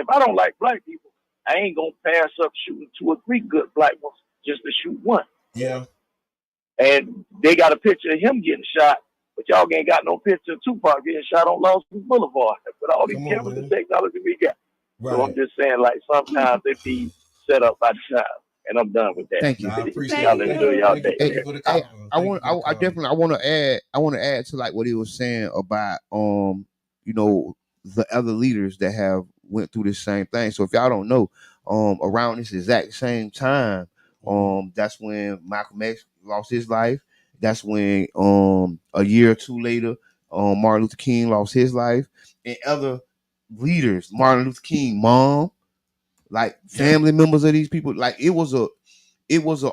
I don't like black people, I ain't gonna pass up shooting 2 or 3 good black ones just to shoot one. Yeah. And they got a picture of him getting shot, but y'all ain't got no picture of Tupac getting shot on Lawson Boulevard with all these cameras and technology we got. Right. So I'm just saying, like, sometimes it be set up by the time. And I'm done with that. Thank you. I appreciate y'all. Enjoy y'all day. I want to add to like what he was saying about the other leaders that have went through this same thing. So if y'all don't know, around this exact same time That's when Malcolm X lost his life. That's when a year or two later, Martin Luther King lost his life, and other leaders, Martin Luther King, mom, like family members of these people, like it was a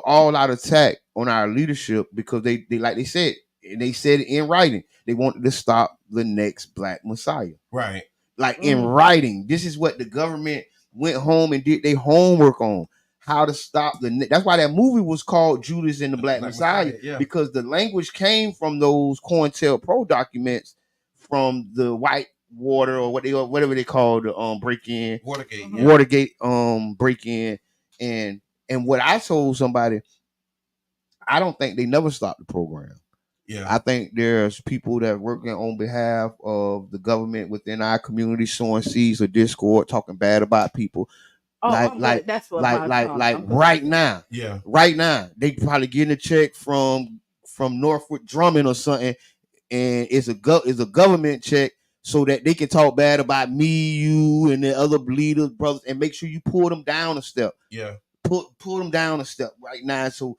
all out attack on our leadership because they like they said, and they said it in writing, they wanted to stop the next Black Messiah. Right. Like in writing, this is what the government went home and did their homework on. How to stop that's why that movie was called Judas and the Black Messiah, because the language came from those COINTELPRO documents from the White Water or whatever they call the break-in Watergate break-in. And what I told somebody, I don't think they never stopped the program. Yeah, I think there's people that are working on behalf of the government within our community, sowing seeds of discord, talking bad about people. That's what right now. Yeah, right now they probably getting a check from Norfolk Drummond or something, and it's a government check so that they can talk bad about me, you, and the other leaders, brothers, and make sure you pull them down a step. Yeah. Pull them down a step right now. So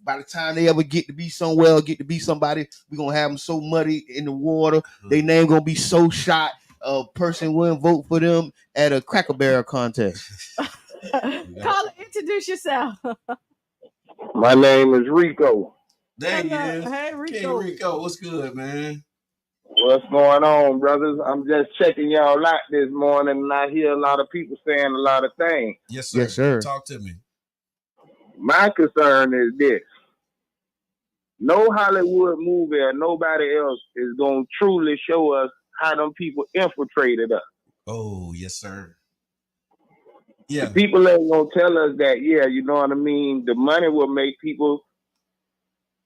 by the time they ever get to be somewhere, get to be somebody, we're gonna have them so muddy in the water, their name gonna be so shot, a person wouldn't vote for them at a Cracker Barrel contest. Caller, introduce yourself. My name is Rico. There he is. Hey, Rico. King Rico, what's good, man? What's going on, brothers? I'm just checking y'all out this morning, and I hear a lot of people saying a lot of things. Yes, sir. Yes, sir. Talk to me. My concern is this. No Hollywood movie or nobody else is going to truly show us how them people infiltrated us. Oh, yes, sir. Yeah. The people ain't going to tell us that, you know what I mean? The money will make people...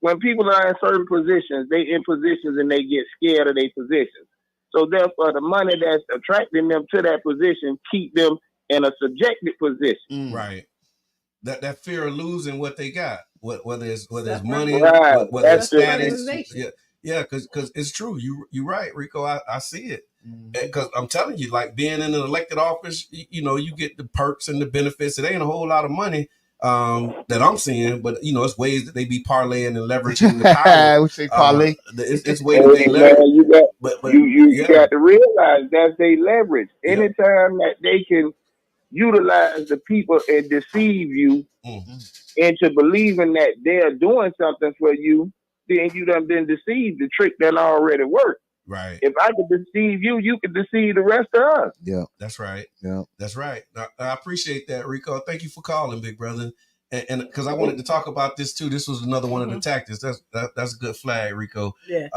When people are in certain positions, they in positions and they get scared of their positions. So therefore, the money that's attracting them to that position keep them in a subjective position. Right. That fear of losing what they got, whether it's money, right. whether it's status. Yeah, because it's true. You're right, Rico. I see it. Because I'm telling you, like being in an elected office, you get the perks and the benefits. It ain't a whole lot of money that I'm seeing, but it's ways that they be parlaying and leveraging the power. We say parlay. It's ways that they leverage. You got to realize that's they leverage. Anytime that they can utilize the people and deceive you into believing that they're doing something for you, then you done been deceived. The trick that already worked. Right. If I could deceive you, you could deceive the rest of us. Yeah. That's right. Yeah. That's right. I appreciate that, Rico. Thank you for calling, big brother. And because I wanted to talk about this too. This was another one of the tactics. That's a good flag, Rico. Yeah.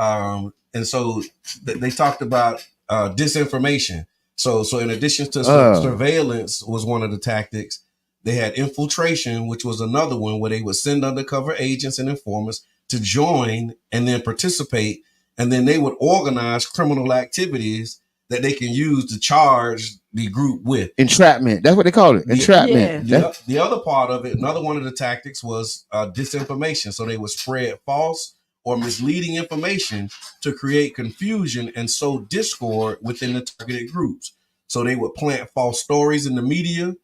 And so they talked about disinformation. So in addition to surveillance was one of the tactics. They had infiltration, which was another one where they would send undercover agents and informers to join and then participate. And then they would organize criminal activities that they can use to charge the group with. Entrapment. That's what they call it. Entrapment. Yeah. The other part of it, another one of the tactics was disinformation. So they would spread false or misleading information to create confusion and sow discord within the targeted groups. So they would plant false stories in the media.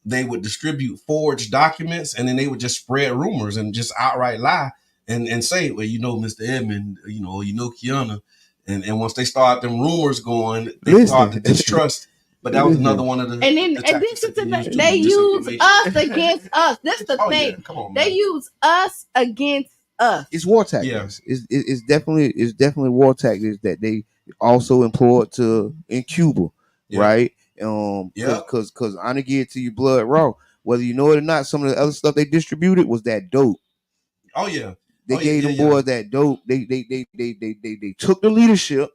They would distribute forged documents, and then they would just spread rumors and just outright lie. And say, well, Mr. Edmond, Kiana. And once they start them rumors going, they start to distrust. But that was another one of the. And this is the thing. They use us against us. That's the thing. Yeah. Come on, they use us against us. It's war tactics. Yeah. It's definitely war tactics that they also employed in Cuba, right? Because I'm gonna give it to you blood raw. Whether you know it or not, some of the other stuff they distributed was that dope. Oh yeah. They gave them boys that dope. They took the leadership,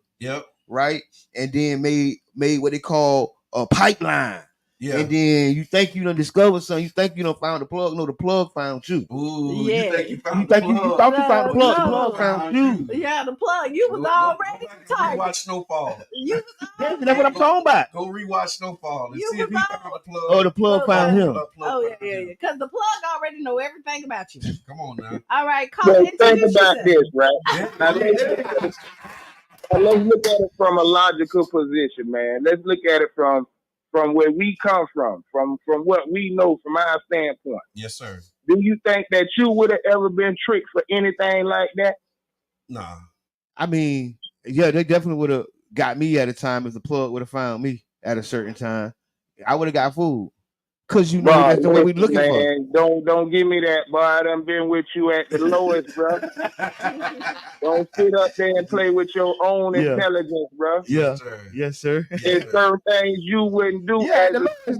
right, and then made what they call a pipeline. Yeah. And then you think you done discovered something. You think you done found the plug. No, the plug found you. Ooh, yeah. You think you found the plug. You thought you found the plug. The plug found you. Yeah, the plug. You was already tired. Rewatch Snowfall. That's what I'm talking about. Go rewatch Snowfall and see if he found the plug. Oh, the plug found him. Yeah. Because the plug already know everything about you. Come on now. All right, call it. Think about this, right? Now, let's look at it from a logical position, man. Let's look at it from where we come from what we know from our standpoint. Yes, sir. Do you think that you would have ever been tricked for anything like that? Nah. I mean, yeah, they definitely would have got me at a time if the plug would have found me at a certain time. I would have got food. Cause you know Bro, that's the way we looking man, for. Don't give me that, boy. I done been with you at the lowest, bro. Don't sit up there and play with your own intelligence, bro. Yeah, yes, sir. There's certain things you wouldn't do. Yeah,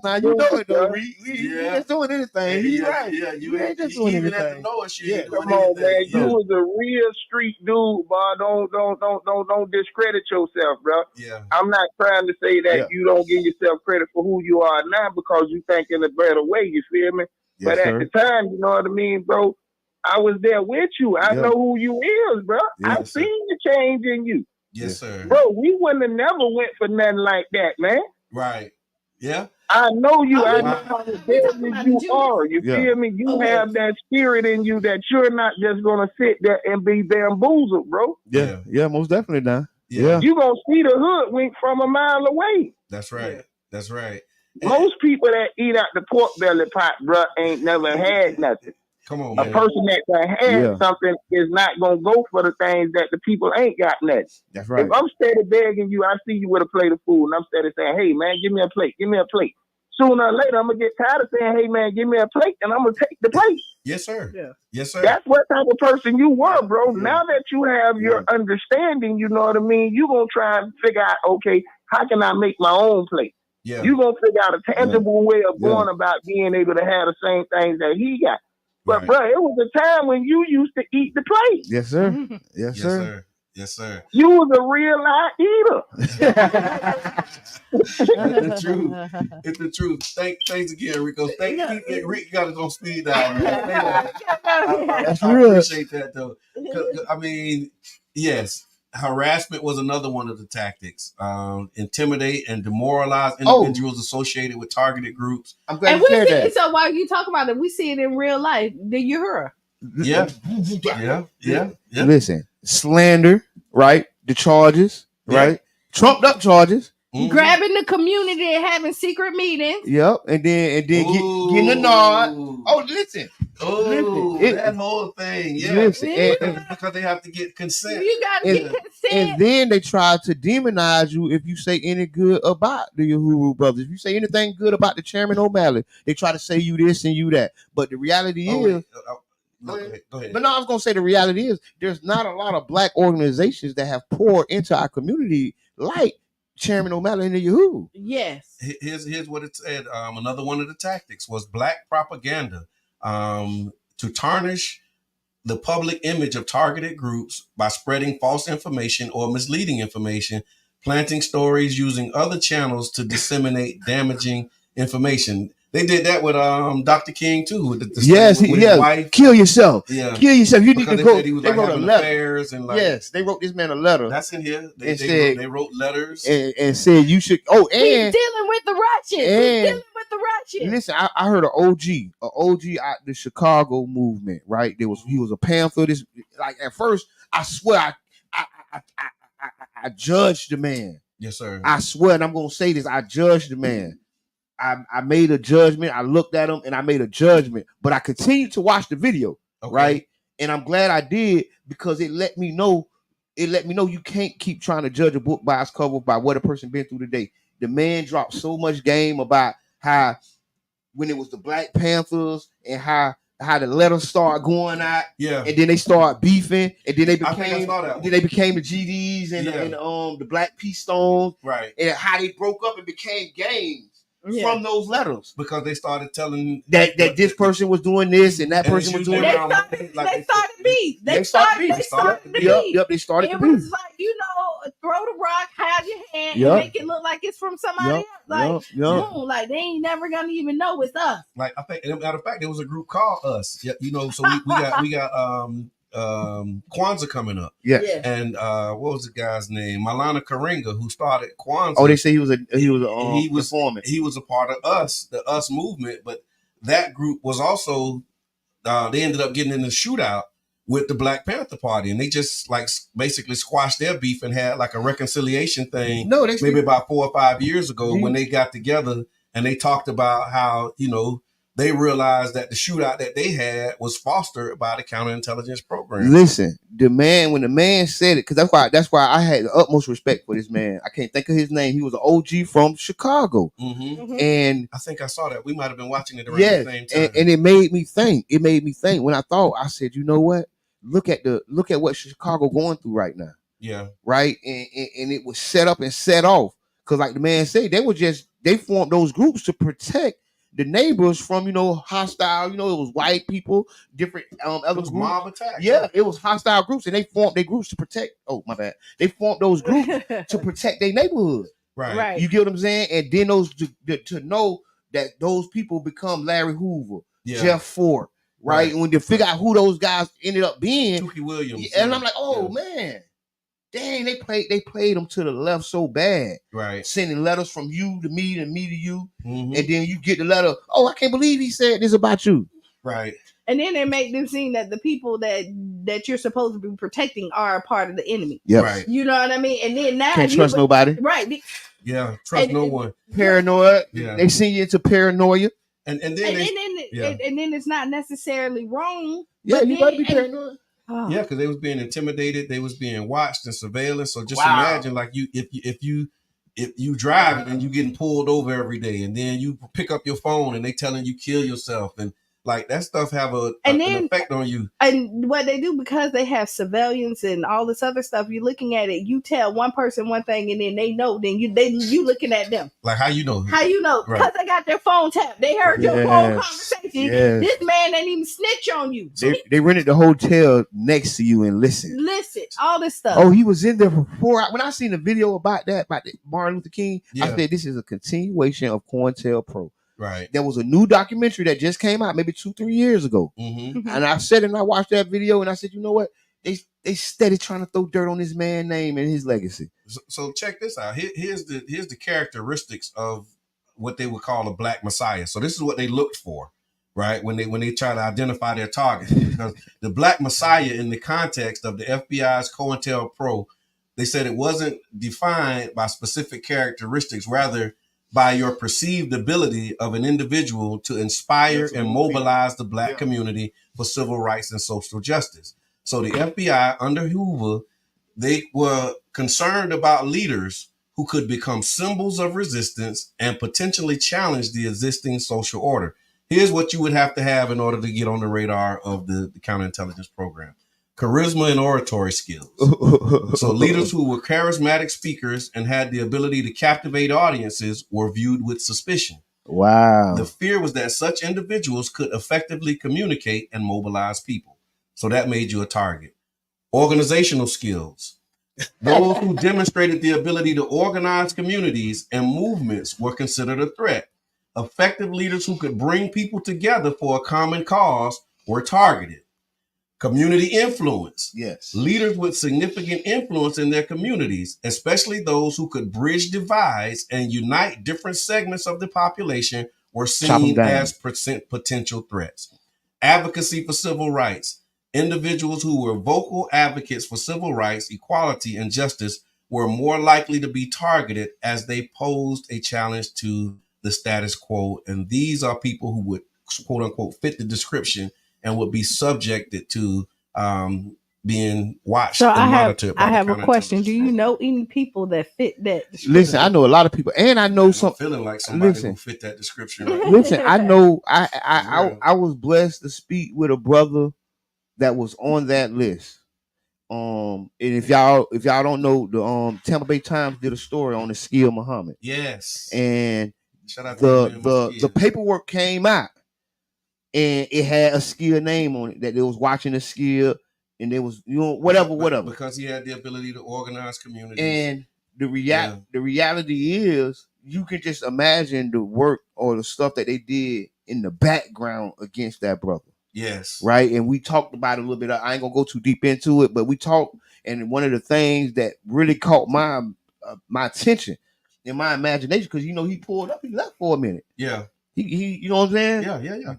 now you know it though. We ain't doing anything. He's right. Yeah, you ain't just doing anything. At the lowest, you ain't doing Come on, anything. man. You was a real street dude, boy. Don't discredit yourself, bro. Yeah. I'm not trying to say that you don't give yourself credit for who you are now because you think in a better way. You feel me? Yes, but at the time, you know what I mean, bro. I was there with you. I know who you is, bro. I've seen the change in you. Yes, sir. Bro, we wouldn't have never went for nothing like that, man. Right. Yeah. I know you. I know how deadly you are. You feel me? You have that spirit in you that you're not just gonna sit there and be bamboozled, bro. Yeah, most definitely, now. Yeah. You gonna see the hoodwink from a mile away. That's right. That's right. Most people that eat out the pork belly pot, bro, ain't never had nothing. Come on, man. A person that had something is not gonna go for the things that the people ain't got nothing. That's right. If I'm steady begging you, I see you with a plate of food, and I'm steady saying, "Hey, man, give me a plate. Give me a plate." Sooner or later, I'm gonna get tired of saying, "Hey, man, give me a plate," and I'm gonna take the plate. Yes, sir. Yeah. Yes, sir. That's what type of person you were, bro. Yeah. Now that you have your understanding, you know what I mean. You gonna try and figure out, okay, how can I make my own plate? Yeah. You gonna figure out a tangible way of going about being able to have the same things that he got. But bro, it was a time when you used to eat the plate. Yes, sir. Yes, sir. Yes, sir. You was a real live eater. It's the truth. It's the truth. Thanks again, Rico. Rick got us on speed dial. That's I real. appreciate that though. I mean, yes. Harassment was another one of the tactics. Intimidate and demoralize individuals associated with targeted groups. I'm glad you said that. So while you talk about it, we see it in real life. Did you hear? Yeah. Listen, slander, right? The charges, right? Trumped up charges. Grabbing the community and having secret meetings. Yep, and then getting a nod. Oh, listen. That whole thing. Yeah. Listen, because they have to get consent. You gotta get consent. And then they try to demonize you if you say any good about the Uhuru brothers. If you say anything good about the Chairman O'Malley, they try to say you this and you that. But the reality is. Go ahead. But no, I was gonna say the reality is there's not a lot of black organizations that have poured into our community like Chairman O'Malley and the Uhuru. Yes. Here's what it said. Another one of the tactics was black propaganda to tarnish the public image of targeted groups by spreading false information or misleading information, planting stories, using other channels to disseminate damaging information. They did that with Dr. King too. With his wife. Kill yourself. Yeah. Kill yourself. You need to go. They wrote a letter. And they wrote this man a letter. That's in here. They wrote letters and said you should. Oh, and he's dealing with the ratchet. Listen, I heard an OG out the Chicago movement. Right, he was a pamphlet. This like at first, I swear I judged the man. Yes, sir. I swear, and I'm gonna say this. I judged the man. I made a judgment. I looked at him and I made a judgment, but I continued to watch the video, right? And I'm glad I did because it let me know you can't keep trying to judge a book by its cover by what a person been through today. The man dropped so much game about how when it was the Black Panthers and how the letters start going out, and then they start beefing, and then they became the GDs and the Black Peace Stones, right? And how they broke up and became gangs. From those letters, because they started telling that this person was doing this and that person was doing that. They started beef. They started the beef. Yep, they started the beef. It was like, throw the rock, hide your hand, and make it look like it's from somebody else. Boom, like they ain't never gonna even know it's us. Like I think, matter of fact, there was a group called Us. So we got Kwanzaa coming up. And what was the guy's name? Malana Karinga, who started Kwanzaa. Oh, they say he was informant. He was a part of Us, the Us movement, but that group was also they ended up getting in a shootout with the Black Panther Party, and they just basically squashed their beef and had like a reconciliation thing. Maybe about 4 or 5 years ago when they got together and they talked about how they realized that the shootout that they had was fostered by the counterintelligence program. Listen, when the man said it, because that's why I had the utmost respect for this man. I can't think of his name. He was an OG from Chicago. And I think I saw that. We might have been watching it around the same time. And it made me think. When I thought, I said, you know what? Look at what Chicago going through right now. Yeah. Right? And it was set up and set off. Because like the man said, they formed those groups to protect the neighbors from, hostile, it was white people, different other groups. Mob attacks. Yeah, it was hostile groups, and they formed their groups to protect. Oh, my bad. They formed those groups to protect their neighborhood. Right. You get what I'm saying? And then those to know that those people become Larry Hoover, Jeff Ford, right? And when they figure out who those guys ended up being, Tookie Williams. And I'm like, oh man. Dang, they played them to the left so bad. Right. Sending letters from you to me and me to you. And then you get the letter, oh, I can't believe he said this about you. Right. And then they make them seem that the people that you're supposed to be protecting are a part of the enemy. Yeah. Right. You know what I mean? And then now can't trust nobody. Right. Yeah, trust no one. Paranoia. Yeah. They send you into paranoia. And then it's not necessarily wrong. Yeah, you gotta be paranoid. Yeah, because they was being intimidated, they was being watched and surveillance. So just imagine, like if you drive and you getting pulled over every day, and then you pick up your phone and they telling you kill yourself, and like that stuff have an effect on you. And what they do, because they have surveillance and all this other stuff, you're looking at it. You tell one person one thing, and then they know. Then you looking at them. Like how you know? How you know? Because they got their phone tapped. They heard your phone conversation. Yes. This man ain't even snitch on you. They rented the hotel next to you and listen. All this stuff. Oh, he was in there for 4 hours. When I seen the video about Martin Luther King, I said this is a continuation of COINTELPRO. Right. There was a new documentary that just came out maybe 2-3 years ago. And I said, and I watched that video, and I said, you know what? They steady trying to throw dirt on this man's name and his legacy. So check this out. Here's the characteristics of what they would call a black messiah. So this is what they looked for, right? When they try to identify their targets. Because the black messiah, in the context of the FBI's COINTELPRO, they said it wasn't defined by specific characteristics, rather by your perceived ability of an individual to inspire and mobilize the black community for civil rights and social justice. So the FBI under Hoover, they were concerned about leaders who could become symbols of resistance and potentially challenge the existing social order. Here's what you would have to have in order to get on the radar of the counterintelligence program. Charisma and oratory skills. So leaders who were charismatic speakers and had the ability to captivate audiences were viewed with suspicion. Wow. The fear was that such individuals could effectively communicate and mobilize people. So that made you a target. Organizational skills. Those who demonstrated the ability to organize communities and movements were considered a threat. Effective leaders who could bring people together for a common cause were targeted. Community influence. Yes. Leaders with significant influence in their communities, especially those who could bridge divides and unite different segments of the population, were seen as potential threats. Advocacy for civil rights. Individuals who were vocal advocates for civil rights, equality, and justice were more likely to be targeted as they posed a challenge to the status quo. And these are people who would, quote unquote, fit the description and would be subjected to being watched and monitored. I have a question. Do you know any people that fit that description? Listen, I know a lot of people, and I know some. Feeling like somebody who fit that description. Right? Listen, I know. I was blessed to speak with a brother that was on that list. And if y'all don't know, the Tampa Bay Times did a story on the Skill Muhammad. Yes. And the paperwork came out. And it had a skill name on it that they was watching the skill, and there was whatever. Because he had the ability to organize communities. And the reality is, you can just imagine the work or the stuff that they did in the background against that brother. Yes. Right. And we talked about it a little bit. I ain't gonna go too deep into it, but we talked, and one of the things that really caught my attention and my imagination, because he pulled up, he left for a minute. Yeah. He you know what I'm saying? Yeah.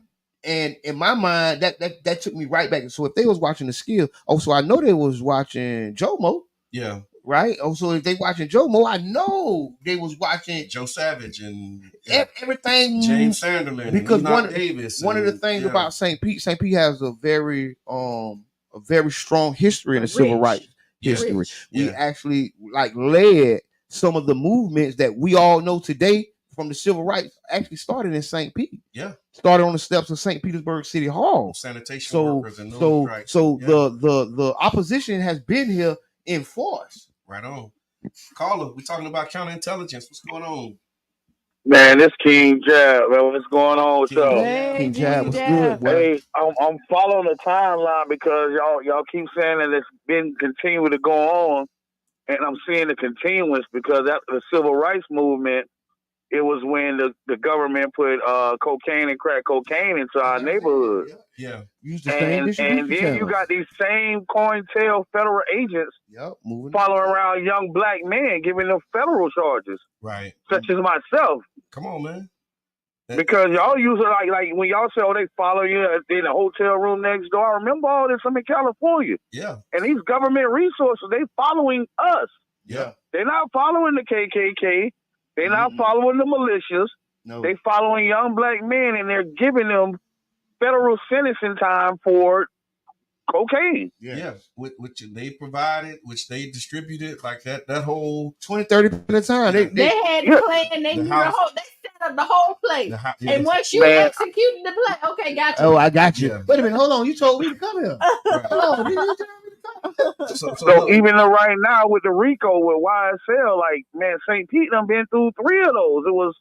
And in my mind, that took me right back. So if they was watching the skill, so I know they was watching Jomo. Yeah. Right? Oh, so if they watching Jomo, I know they was watching Joe Savage and everything. James Sanderman, because Davis. One of the things about St. Pete has a very strong history in the civil rights history. We actually led some of the movements that we all know today from the civil rights actually started in St. Pete. Yeah. Started on the steps of St. Petersburg City Hall. Sanitation workers and those strikes. So the opposition has been here in force. Right on. Caller, we talking about counterintelligence. What's going on? Man, this King Jab, man. What's going on with y'all? Hey, King Jab, what's good, boy? Hey, I'm following the timeline because y'all keep saying that it's been continuing to go on, and I'm seeing the continuance because after the civil rights movement, it was when the government put cocaine and crack cocaine into our neighborhood. Yeah. And then you got these same COINTEL federal agents following around young black men, giving them federal charges. Right. Such as myself. Come on, man. Because y'all use it like when y'all say, they follow you in a hotel room next door. I remember all this. I'm in California. Yeah. And these government resources, they following us. Yeah. They're not following the KKK. They're not following the militias. No. They following young black men, and they're giving them federal sentencing time for cocaine. Yeah. Which they provided, which they distributed, like that whole 20-30 at a time. They had the plan. They knew the whole. They set up the whole place. And once you executed the plan, okay, got you. Oh, I got you. Yeah. Wait a minute, hold on. You told me to come here. Hold on. So even though right now with the RICO with YSL, like, man, St. Pete done been through 3 of those. It was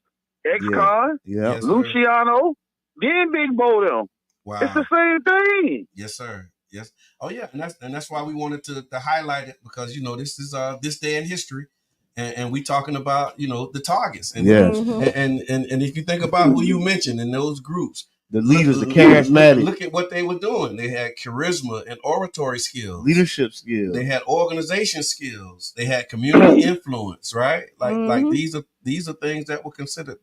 Ex-Con, Yes, Luciano, then Big Bo them. Wow. It's the same thing. Yes, sir. Yes. Oh yeah, and that's why we wanted to highlight it, because this is this day in history, and we talking about the targets, and and if you think about who you mentioned in those groups, the leaders, the charismatic. Look at what they were doing. They had charisma and oratory skills, leadership skills. They had organization skills. They had community influence. Right, like these are things that were considered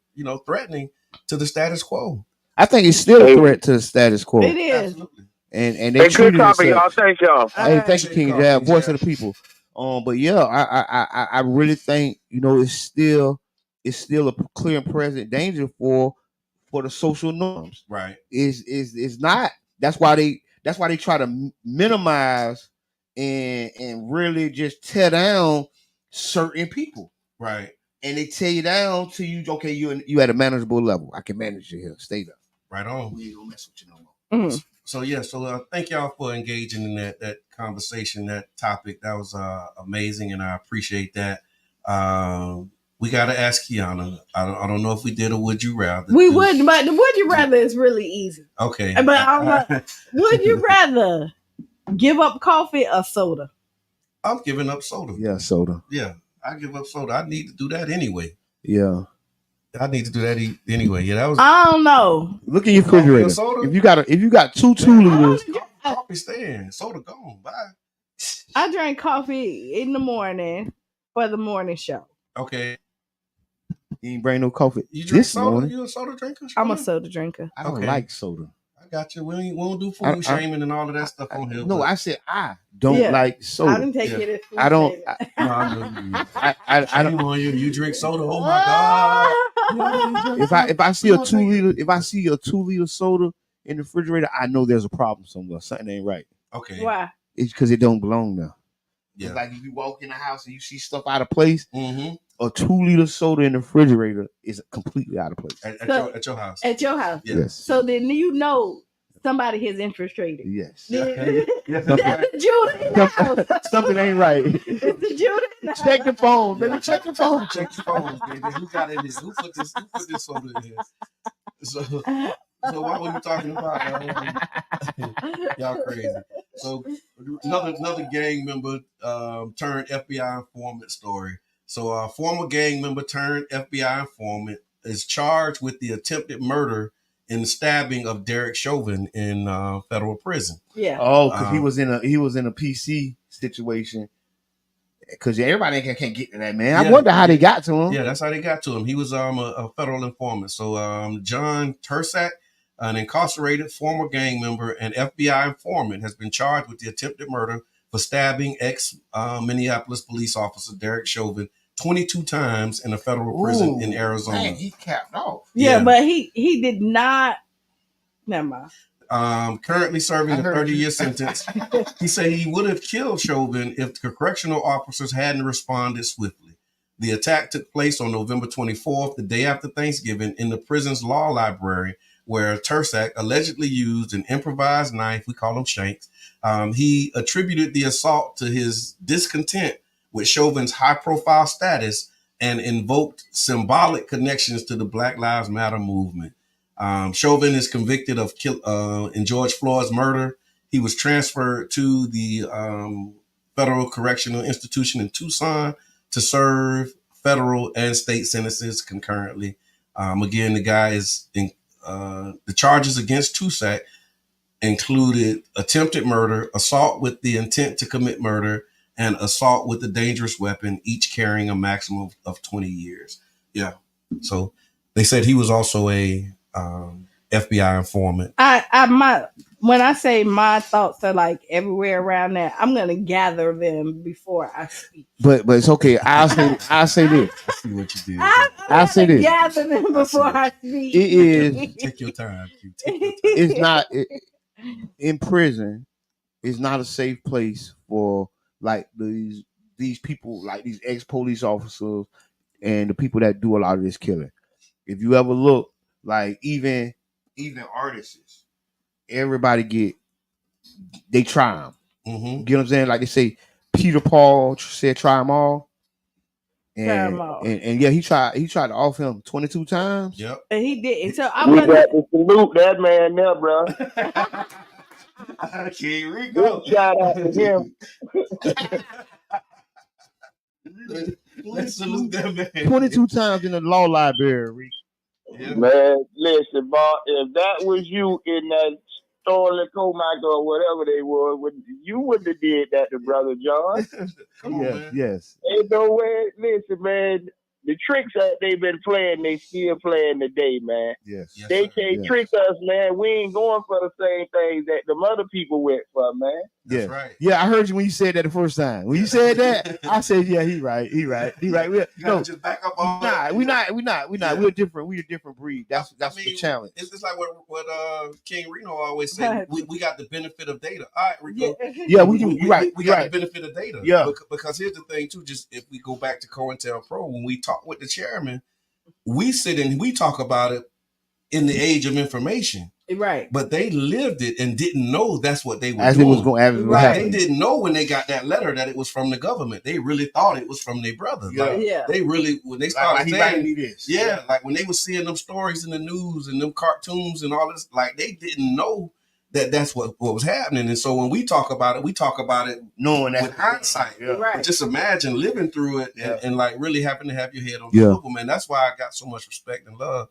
threatening to the status quo. I think it's still a threat to the status quo. It is. Absolutely. And they treated it. Y'all. Thank y'all. Hey, thank you, King Jab, voice of the people. But yeah, I really think it's still a clear and present danger for the social norms. Right. Is not. That's why they try to minimize and really just tear down certain people. Right. And they tear you down to you. Okay, you at a manageable level. I can manage you here. Stay there. Right on. We ain't gonna mess with you no more. So thank y'all for engaging in that conversation, that topic. That was amazing, and I appreciate that. We got to ask Kiana. I don't know if we did a would you rather. We would, but the would you rather is really easy. Okay. But would you rather give up coffee or soda? I'm giving up soda. Yeah, soda. Yeah, I give up soda. I need to do that anyway. Yeah. I need to do that anyway. Yeah, that was. I don't know. Look at your refrigerator. If you got 2 liters, coffee stand, soda gone. Bye. I drink coffee in the morning for the morning show. Okay. You ain't bring no coffee. You drink this soda? morning. You a soda drinker? I'm a soda drinker. I don't like soda. I got you. We won't do food shaming and all of that stuff on here. No, I said I don't like soda. I didn't take it as food I don't. I don't want you. You drink soda. Oh my God. If I see a 2 liter soda in the refrigerator, I know there's a problem somewhere. Something ain't right. Okay. Why? It's because it don't belong there. Yeah. It's like if you walk in the house and you see stuff out of place, a 2 liter soda in the refrigerator is completely out of place. At your house. At your house. Yes. So then somebody has infiltrated. Yes. That's the Judah in the house. Something ain't right. It's the Judah in the house. Check the phone, baby. Check the phone. Check your phone, baby. Who got in here? Who put this soda in here? So what were you talking about? Y'all crazy. So another gang member turned FBI informant story. So a former gang member turned FBI informant is charged with the attempted murder and stabbing of Derek Chauvin in federal prison. Yeah. Oh, because he was in a PC situation. Because everybody can't get to that man. I wonder how they got to him. Yeah, that's how they got to him. He was a federal informant. So John Tursak, an incarcerated former gang member and FBI informant, has been charged with the attempted murder for stabbing ex-Minneapolis police officer Derek Chauvin 22 times in a federal prison in Arizona. Dang, he capped off. Yeah, but he did not. Never mind. Currently serving a 30-year sentence. He said he would have killed Chauvin if the correctional officers hadn't responded swiftly. The attack took place on November 24th, the day after Thanksgiving, in the prison's law library, where Tersak allegedly used an improvised knife, we call them shanks. He attributed the assault to his discontent with Chauvin's high-profile status and invoked symbolic connections to the Black Lives Matter movement. Chauvin is convicted of in George Floyd's murder. He was transferred to the Federal Correctional Institution in Tucson to serve federal and state sentences concurrently. Again, the guy is in the charges against Tersak included attempted murder, assault with the intent to commit murder, and assault with a dangerous weapon, each carrying a maximum of 20 years. Yeah. So they said he was also a FBI informant. When I say my thoughts are like everywhere around that, I'm gonna gather them before I speak. But it's okay. I'll say this. I see what you did. I'll say this. Gather them before I speak. It is. Take your time. It's not in prison. It's not a safe place for like these people, like these ex-police officers and the people that do a lot of this killing. If you ever look, like even artists, everybody they try them. Mm-hmm. Get what I'm saying? Like they say, Peter Paul said, "Try them all." And yeah, he tried to off him 22 times. Yep, and he did. So we got to salute that man there, bro. King Rico. Shout out to him. Let's salute that man. 22 times in the law library. Yeah. Man, listen, Bob, if that was you in that Sterling Comac or whatever they were, you wouldn't have did that to Brother John. Come on, man. Yes. Ain't no way. Listen, man, the tricks that they've been playing, they still playing today, man. Yes. They can't trick us, man. We ain't going for the same things that the other people went for, man. That's right. Yeah, I heard you when you said that the first time. When you said that, I said, yeah, he right. No, just back up on. Nah, we not. We're different. We're a different breed. That's the challenge. It's like what King Reno always said. We got the benefit of data. All right, Rico. Yeah, we do. You're right. We got the benefit of data. Yeah. Because here's the thing too. Just if we go back to COINTELPRO, when we talk with the chairman, we sit and we talk about it in the age of information. Right. But they lived it and didn't know that's what they were as doing. It was going, right. They didn't know when they got that letter that it was from the government. They really thought it was from their brother. Yeah. Like, they really, when they started saying this. Yeah, like when they were seeing them stories in the news and them cartoons and all this, like they didn't know that that's what was happening. And so when we talk about it knowing that with hindsight. Yeah. Right. But just imagine living through it and like really having to have your head on the swivel, man. That's why I got so much respect and love,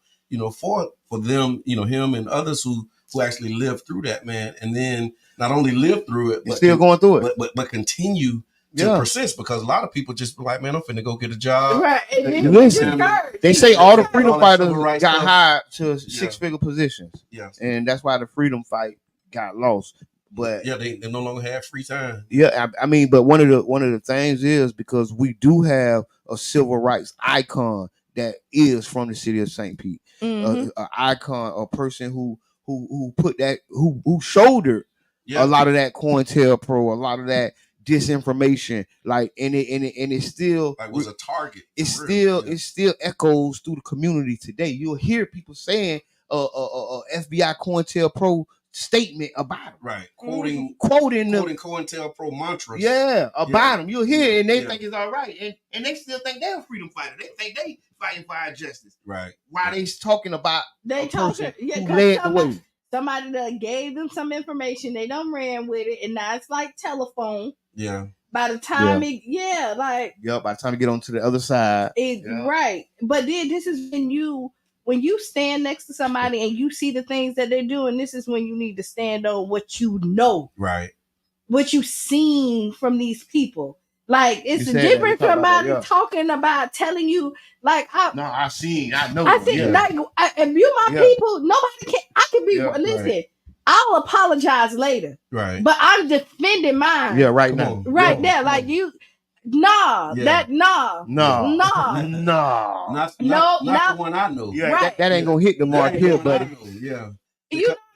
for them, him and others who actually lived through that, man. And then not only lived through it, but still going through it, but continue to persist, because a lot of people just be like, man, I'm finna go get a job. Right. Listen, they say all the freedom fighters got hired to six-figure positions. Yes. And that's why the freedom fight got lost. But yeah, they no longer have free time. Yeah, I mean, but one of the things is because we do have a civil rights icon that is from the city of St. Pete, an icon, a person who put that, who shouldered a lot of that COINTELPRO, a lot of that disinformation, like and it still like was a target. It still echoes through the community today. You'll hear people saying FBI COINTELPRO statement about him. Right. Quoting COINTELPRO mantras. Yeah, about him. You'll hear it and they think it's all right. And they still think they're a freedom fighter. They think they fighting for our justice. Right. While they talking about who led the way. Somebody that gave them some information, they done ran with it, and now it's like telephone. Yeah. By the time by the time you get on to the other side. Right. But then this is when you stand next to somebody and you see the things that they're doing, this is when you need to stand on what you know. Right. What you've seen from these people. Like, it's different from somebody talking about telling you, like, I know. Like, if you my people, nobody can, I can be, listen, I'll apologize later. Right. But I'm defending mine. Yeah, right now. Right there. Like you, nah. Yeah. Not the one I know. Yeah, right. that ain't gonna hit the mark here, buddy. Yeah.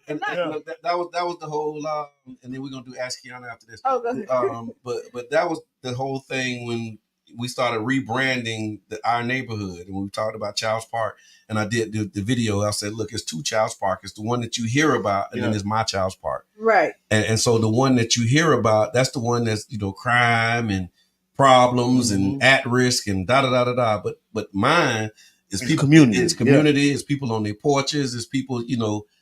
That was the whole and then we're gonna do Ask Kiana after this. Oh, go ahead. But that was the whole thing when we started rebranding our neighborhood, and we talked about Child's Park, and I did the video. I said, look, it's two Child's Park. It's the one that you hear about, and then there's my Child's Park. Right. And so the one that you hear about, that's the one that's, crime and problems and at risk and da. But mine is people, community. It's community. It's people on their porches. It's people,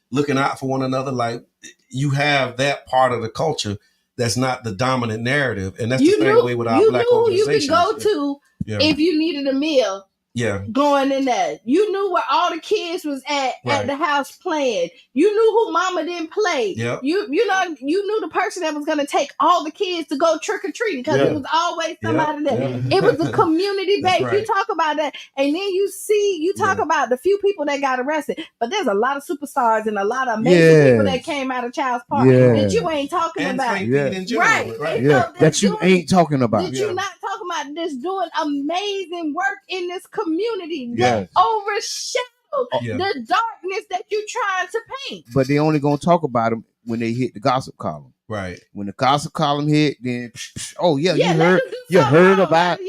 looking out for one another. Like, you have that part of the culture that's not the dominant narrative, and that's the same way with our Black organizations. You could go to if you needed a meal. Yeah. Going in there. You knew where all the kids was at the house playing. You knew who mama didn't play. Yep. You knew the person that was going to take all the kids to go trick or treating because it was always somebody there. It was a community base. Right. You talk about that, and then you talk about the few people that got arrested. But there's a lot of superstars and a lot of amazing people that came out of Child's Park that you ain't talking about. Right. Yeah. That you ain't talking about. That you not talking about this doing amazing work in this community that overshadows the darkness that you're trying to paint. But they only gonna talk about them when they hit the gossip column. Right. When the gossip column hit, then you heard about.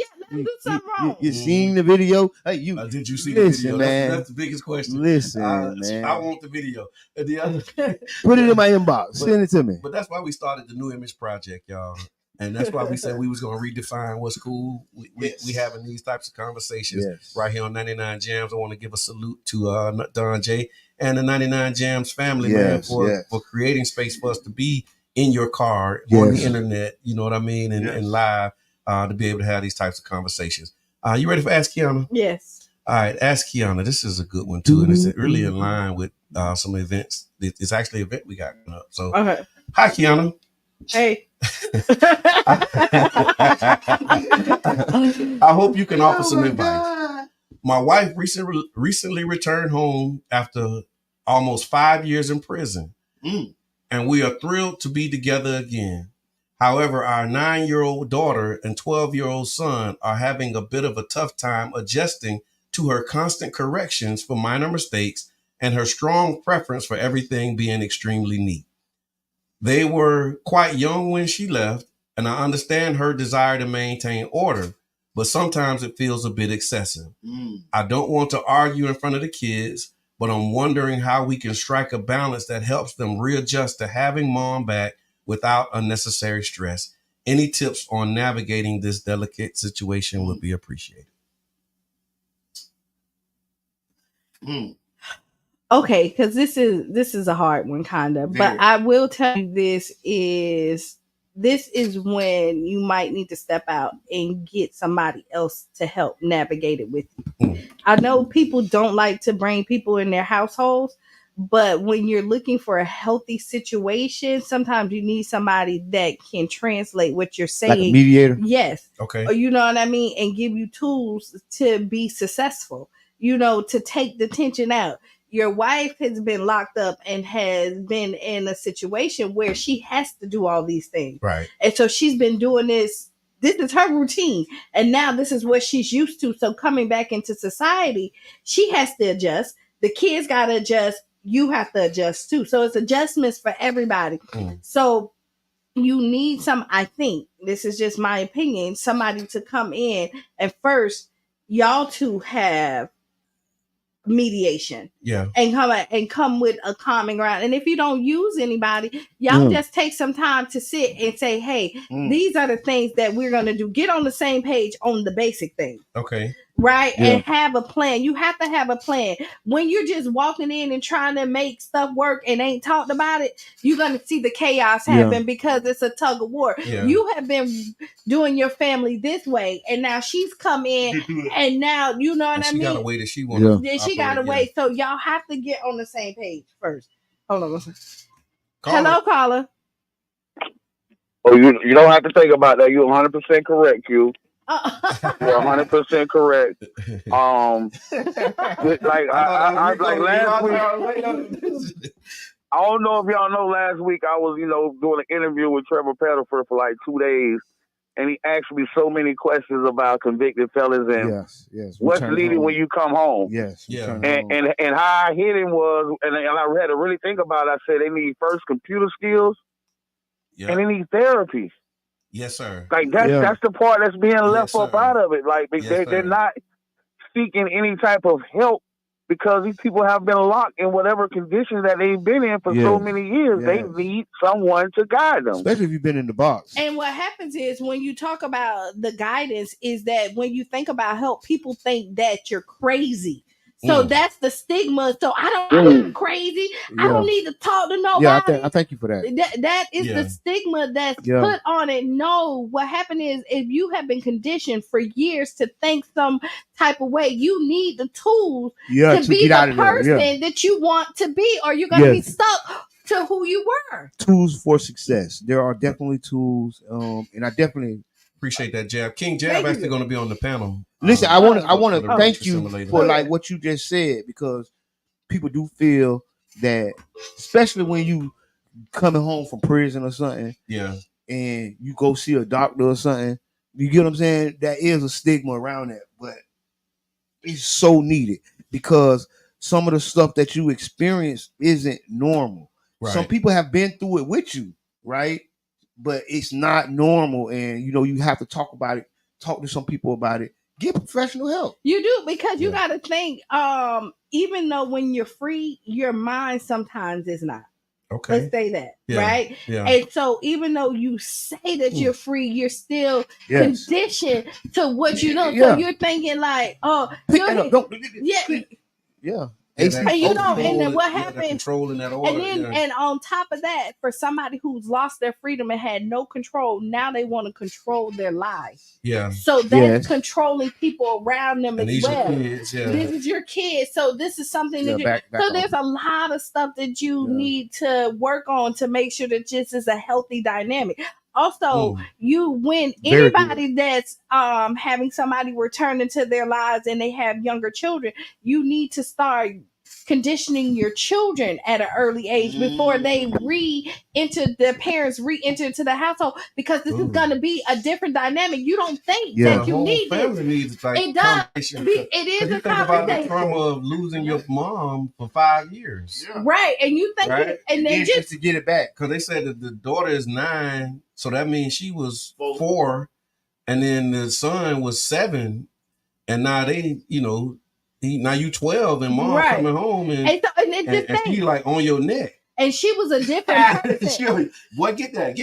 You seen the video? Hey, did you see the video? Man. That's the biggest question. Listen, man. I want the video. And the other put it in my inbox. Send it to me. But that's why we started the New Image Project, y'all. And that's why we said we was going to redefine what's cool. We having these types of conversations right here on 99 Jams. I want to give a salute to Don J and the 99 Jams family, man, for creating space for us to be in your car, on the internet, you know what I mean, and live to be able to have these types of conversations. You ready for Ask Kiana? Yes. All right, Ask Kiana. This is a good one, too, and it's really in line with some events. It's actually an event we got coming up. So, hi, Kiana. Hey. I hope you can offer some advice. My wife recently returned home after almost 5 years in prison, and we are thrilled to be together again. However, our 9-year-old daughter and 12-year-old son are having a bit of a tough time adjusting to her constant corrections for minor mistakes and her strong preference for everything being extremely neat. They were quite young when she left, and I understand her desire to maintain order, but sometimes it feels a bit excessive. I don't want to argue in front of the kids, but I'm wondering how we can strike a balance that helps them readjust to having mom back without unnecessary stress. Any tips on navigating this delicate situation would be appreciated. Okay, because this is a hard one, kind of. But I will tell you, this is when you might need to step out and get somebody else to help navigate it with you. I know people don't like to bring people in their households, but when you're looking for a healthy situation, sometimes you need somebody that can translate what you're saying. Like a mediator? Yes. Okay. Or, you know what I mean? And give you tools to be successful, to take the tension out. Your wife has been locked up and has been in a situation where she has to do all these things. Right. And so she's been doing this. This is her routine. And now this is what she's used to. So coming back into society, she has to adjust. The kids got to adjust. You have to adjust too. So it's adjustments for everybody. So you need I think, this is just my opinion, somebody to come in and first y'all two have mediation and come with a common ground. And if you don't use anybody, y'all just take some time to sit and say, hey, these are the things that we're going to do. Get on the same page on the basic thing. Okay. Right. And have a plan. You have to have a plan. When you're just walking in and trying to make stuff work and ain't talked about it, you're going to see the chaos happen because it's a tug of war. You have been doing your family this way, and now she's come in and now, you know what I mean? She got a way that she wants to she got a way. So y'all have to get on the same page first. Hold on. Hello, caller. Oh, you don't have to think about that. You're 100% correct, Q. You're 100% correct. Like last week. I don't know if y'all know. Last week I was, doing an interview with Trevor Pettiford for like 2 days, and he asked me so many questions about convicted felons and what's needed when you come home. Yes, and how I hit him was, and I had to really think about it. I said they need first computer skills, and they need therapy. Yes, sir. Like that's the part that's being left up out of it. Like they're not seeking any type of help because these people have been locked in whatever conditions that they've been in for so many years. They need someone to guide them, especially if you've been in the box. And what happens is when you talk about the guidance, is that when you think about help, people think that you're crazy. So that's the stigma. So I'm not crazy. I don't need to talk to nobody. Yeah, I thank you for that. That is the stigma that's put on it. No, what happened is if you have been conditioned for years to think some type of way, you need the tools to be the person that you want to be, or you're going to be stuck to who you were. Tools for success. There are definitely tools, and I definitely appreciate that, Jab. King Jab actually going to be on the panel. Listen, I want to thank you for like what you just said, because people do feel that, especially when you coming home from prison or something, and you go see a doctor or something, you get what I'm saying? That is a stigma around that, but it's so needed because some of the stuff that you experience isn't normal. Right. Some people have been through it with you, right? But it's not normal, and you have to talk about it, talk to some people about it, get professional help. You do, because you got to think, even though when you're free, your mind sometimes is not. Okay. Let's say that, right? Yeah. And so even though you say that you're free, you're still conditioned to what you know. So you're thinking like, And then what happened? Controlling that order. And on top of that, for somebody who's lost their freedom and had no control, now they want to control their lives. Yeah. So that's controlling people around them as well. Kids, this is your kid. So this is something that so there's a lot of stuff that you need to work on to make sure that this is a healthy dynamic. Also, when anybody that's having somebody return into their lives and they have younger children, you need to start conditioning your children at an early age before they their parents re-enter into the household, because this is going to be a different dynamic. You don't think that you need it. Like, it does. It is a think about the trauma of losing your mom for 5 years. Yeah. Right. And you think and then just to get it back. Because they said that the daughter is 9, so that means she was 4, and then the son was 7, and now they, now you 12 and mom coming home and she like on your neck. And she was a different person. Boy, get that.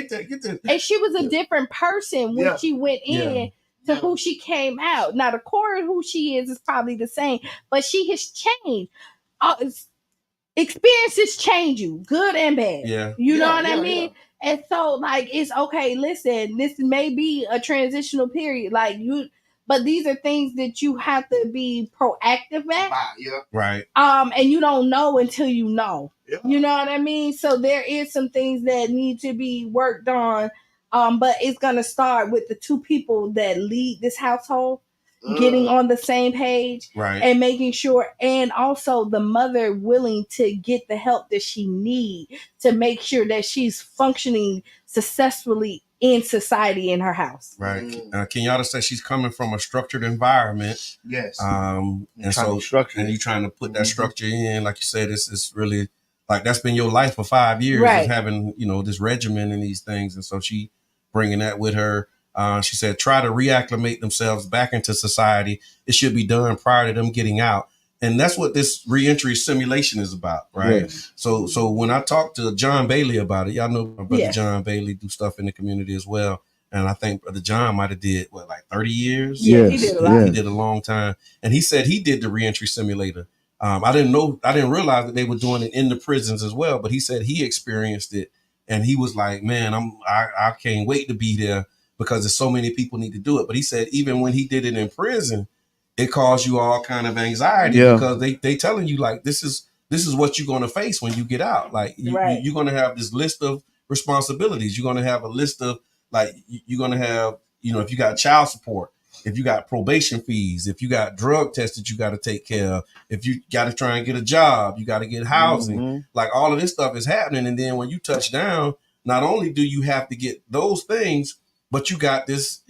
And she was a different person when she went in to who she came out. Now the core of who she is probably the same, but she has changed. Experiences change you, good and bad. Yeah. You know what I mean? Yeah. And so like, it's okay, listen, this may be a transitional period. But these are things that you have to be proactive at. Right. And you don't know until you know. Yeah. You know what I mean? So there is some things that need to be worked on. But it's gonna start with the two people that lead this household getting on the same page, and making sure, and also the mother willing to get the help that she needs to make sure that she's functioning successfully in society in her house. Right. Kenyatta says she's coming from a structured environment. Yes. And so you're trying to put that structure in, like you said, it's really like that's been your life for 5 years, is having, this regimen and these things. And so she bringing that with her. She said, try to reacclimate themselves back into society. It should be done prior to them getting out. And that's what this reentry simulation is about, right? Yes. So when I talked to John Bailey about it, y'all know my brother John Bailey do stuff in the community as well. And I think Brother John might have did, 30 years? Yeah, he did a lot. He did a long time. And he said he did the reentry simulator. I didn't realize that they were doing it in the prisons as well. But he said he experienced it. And he was like, man, I can't wait to be there, because there's so many people need to do it. But he said even when he did it in prison, it caused you all kind of anxiety because they telling you like this is what you're going to face when you get out. Like you're going to have this list of responsibilities. You're going to have a list of you're going to have if you got child support, if you got probation fees, if you got drug tests that you got to take care of, if you got to try and get a job, you got to get housing, like all of this stuff is happening. And then when you touch down, not only do you have to get those things, but you got this,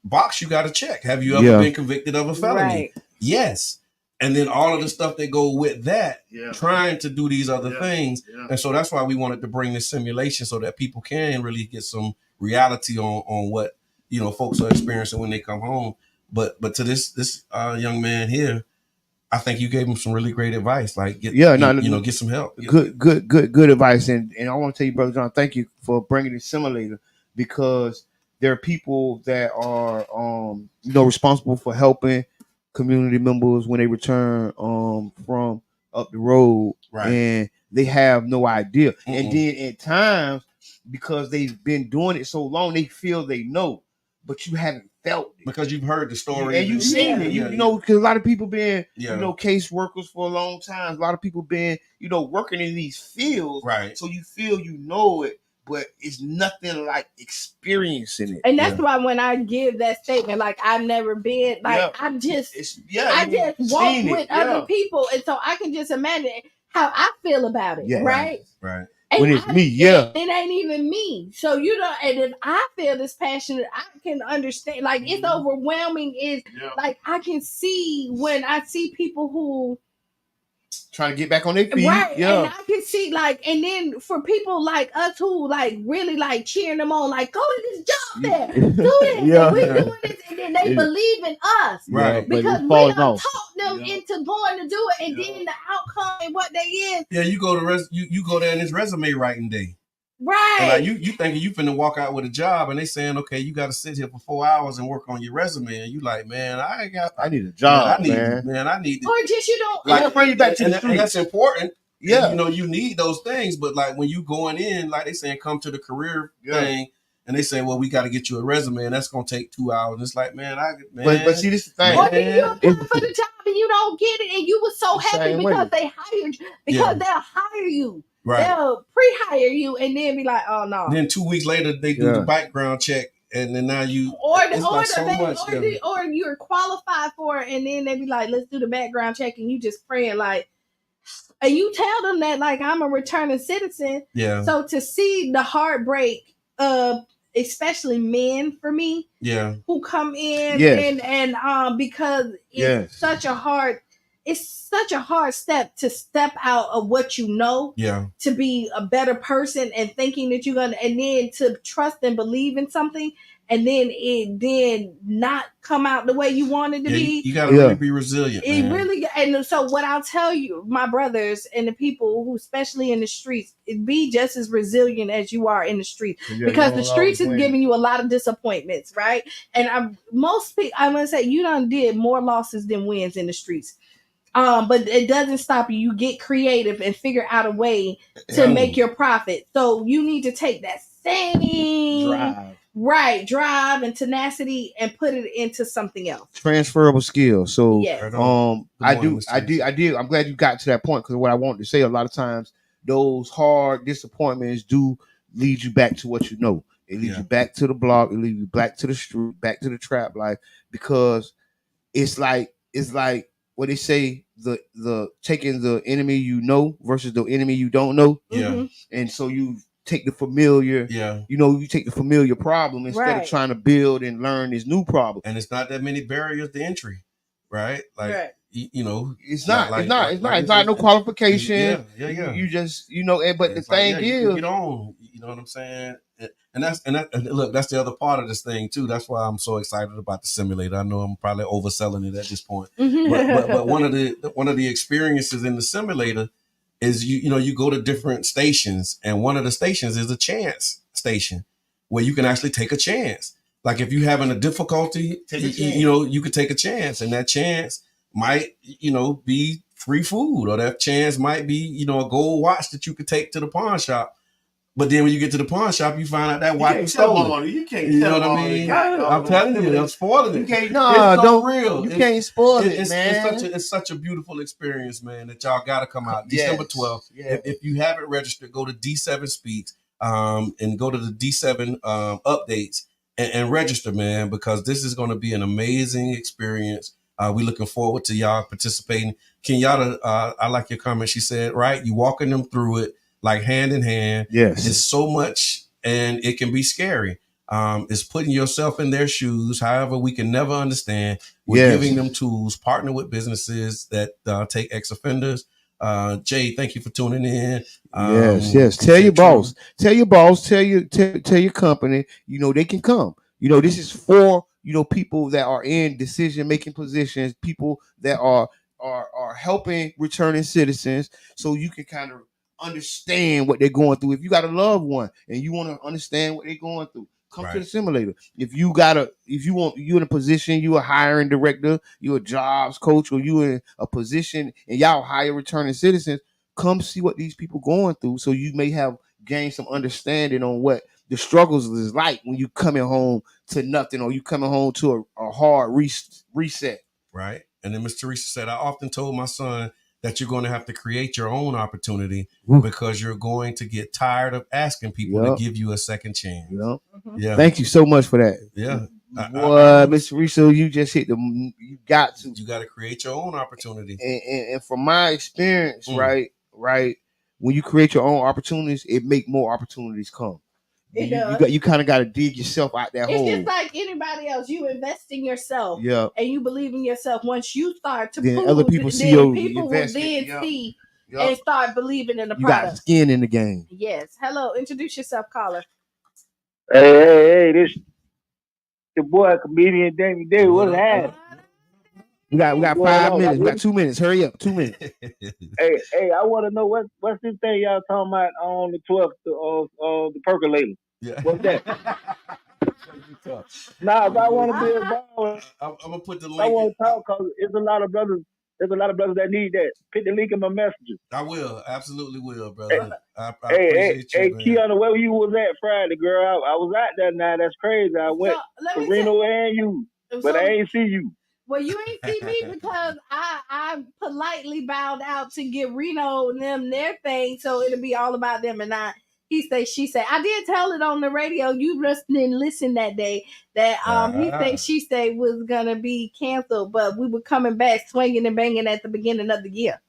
box you got to check. Have you ever been convicted of a felony? Right. Yes. And then all of the stuff that go with that, trying to do these other things. And so that's why we wanted to bring this simulation so that people can really get some reality on what, folks are experiencing when they come home. But to this young man here, I think you gave him some really great advice. Like, get some help. Good advice. And I want to tell you, Brother John, thank you for bringing the simulator, because there are people that are, responsible for helping community members when they return from up the road, and they have no idea. And then at times, because they've been doing it so long, they feel they know, but you haven't felt it because you've heard the story and you've seen it. Because a lot of people been case workers for a long time. A lot of people been working in these fields, right? So you feel it. But it's nothing like experiencing it. And that's why when I give that statement, like, I've never been, like, I just walk with other people. And so I can just imagine how I feel about it, right? Right. And when it's me, it ain't even me. So, and if I feel this passionate, I can understand, like, it's overwhelming. Like, I can see when I see people who trying to get back on their feet. Right. And I can see, like, and then for people like us who, like, really, like, cheering them on, like, go to this job there, do it, and we doing this, and then they believe in us. Right. Because we done taught them into going to do it, and then the outcome and what they is. Yeah, you go to you go there and it's resume writing day. Right. And like you thinking you finna walk out with a job, and they saying, okay, you got to sit here for 4 hours and work on your resume, and you like, man, I need a job, I need. Or just like bring you back to the street. And that's important. Yeah, you need those things, but like when you going in, like they saying, come to the career thing, and they say, well, we got to get you a resume, and that's gonna take 2 hours. And it's like, but see, this is the thing. Or then you apply for the job and you don't get it, and you were so happy because they hired you, because they'll hire you. Right. They'll pre-hire you and then be like, oh no. Then 2 weeks later they do the background check, and then now you or you're qualified for it, and then they be like, let's do the background check, and you just praying like, and you tell them that, like, I'm a returning citizen. Yeah. So to see the heartbreak of especially men for me, who come in and because it's such a hard step to step out of what you know, to be a better person and thinking that you're gonna, and then to trust and believe in something, and then not come out the way you want it to be. You gotta really be resilient. And so what I'll tell you, my brothers and the people who, especially in the streets, be just as resilient as you are in the streets, because the streets is giving you a lot of disappointments, right? And I'm gonna say you done did more losses than wins in the streets. But it doesn't stop you. You get creative and figure out a way to make your profit. So you need to take that same drive and tenacity and put it into something else. Transferable skills. So I do. I'm glad you got to that point, because what I wanted to say, a lot of times those hard disappointments do lead you back to what you know. It leads you back to the block. It leads you back to the street, back to the trap life, because it's like what they say, the taking the enemy you know versus the enemy you don't know. And so you take the familiar, you take the familiar problem instead of trying to build and learn this new problem. And it's not that many barriers to entry, right? Like it's not no qualification. You just but the thing is, you get on, you know what I'm saying? And look, that's the other part of this thing too. That's why I'm so excited about the simulator. I know I'm probably overselling it at this point, but one of the experiences in the simulator is you go to different stations, and one of the stations is a chance station where you can actually take a chance. Like if you're having a difficulty, you could take a chance, and that chance might be free food, or that chance might be a gold watch that you could take to the pawn shop. But then when you get to the pawn shop, you find out that watch is stolen. You can't. You know what I mean? I'm telling you, I'm spoiling it. You can't. Don't real. You can't spoil it, man. It's such a beautiful experience, man. That y'all got to come out December 12th. If you haven't registered, go to D7 Speaks, and go to the D7 updates, and register, man, because this is going to be an amazing experience. We looking forward to y'all participating. Kenyatta, I like your comment. She said, right, you walking them through it like hand in hand. Yes. It's so much, and it can be scary. It's putting yourself in their shoes. However, we can never understand. We're giving them tools, partner with businesses that take ex-offenders. Jay, thank you for tuning in. Yes. Tell your boss. Tell your boss. Tell your company. You know, they can come. You know, this is for, you know, people that are in decision-making positions, people that are helping returning citizens, so you can kind of understand what they're going through. If you got a loved one and you want to understand what they're going through, come to the simulator. If you in a position, you a hiring director, you a jobs coach, or you in a position and y'all hire returning citizens, come see what these people going through, so you may have gained some understanding on what the struggles is like when you coming home to nothing, or you coming home to a hard reset. Right. And then Miss Teresa said, I often told my son that you're going to have to create your own opportunity because you're going to get tired of asking people to give you a second chance. Yeah. Thank you so much for that. Yeah. Boy, Miss Teresa, you just hit you got to create your own opportunity. And from my experience, right, when you create your own opportunities, it make more opportunities come. You kind of got to dig yourself out that hole. It's just like anybody else. You invest in yourself, and you believe in yourself. Once you start to then prove, other people see your people will then see and start believing in the you product. got skin in the game. Yes. Hello. Introduce yourself, caller. Hey, this your boy comedian Damien Davis. What's happening? We got 5 minutes. We got 2 minutes. Hurry up. 2 minutes. Hey, I want to know what's this thing y'all talking about on the 12th of the percolator? Yeah. What's that? Nah, if I want to be involved, I'm gonna put the link. I want to talk because there's a lot of brothers. There's a lot of brothers that need that. Put the link in my messages. I will, absolutely will, brother. I appreciate you, man. Kiana, where you was at Friday, girl? I was out there now. That's crazy. I went to Reno and you, but I ain't see you. Well, you ain't see me because I politely bowed out to give Reno and them their thing, so it'll be all about them and I. He say, she say. I did tell it on the radio. You just didn't listen that day. That he say, she say was gonna be canceled, but we were coming back swinging and banging at the beginning of the year.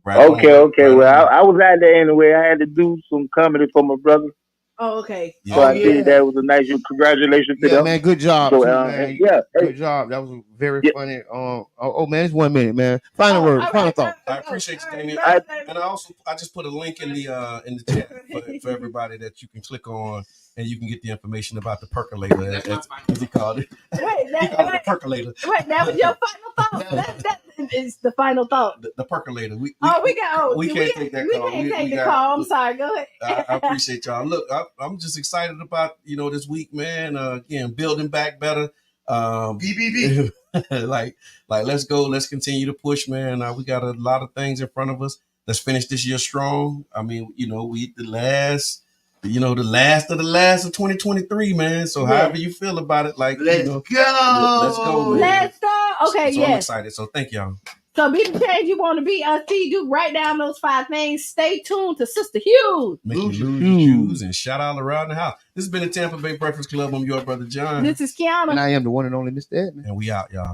Right okay. Well, I was out there anyway. I had to do some comedy for my brother. Oh, okay. So I did that. It was a nice congratulations to them. Man, good job. So, man. Good job. That was very funny. Man, it's 1 minute, man. Final word, final thought. I appreciate you, Damien. And I just put a link in the chat for everybody that you can click on, and you can get the information about the percolator, as he called it. He called it the percolator. Wait, that was your final thought. That is the final thought. The percolator. We can't take that call. We can't take the call. I'm sorry. Go ahead. I appreciate y'all. Look, I'm just excited about this week, man. Again, building back better. BBB. like let's go. Let's continue to push, man. We got a lot of things in front of us. Let's finish this year strong. I mean, we the last of 2023, man. So however you feel about it, like let's go. Man. Let's go. Okay, so I'm excited. So thank y'all. So be the change you want to be. See, you write down those 5 things. Stay tuned to Sister Hughes. Make you lose your shoes and shout all around the house. This has been the Tampa Bay Breakfast Club. I'm your brother John. This is Kiana. And I am the one and only Mr. Edmund. And we out, y'all.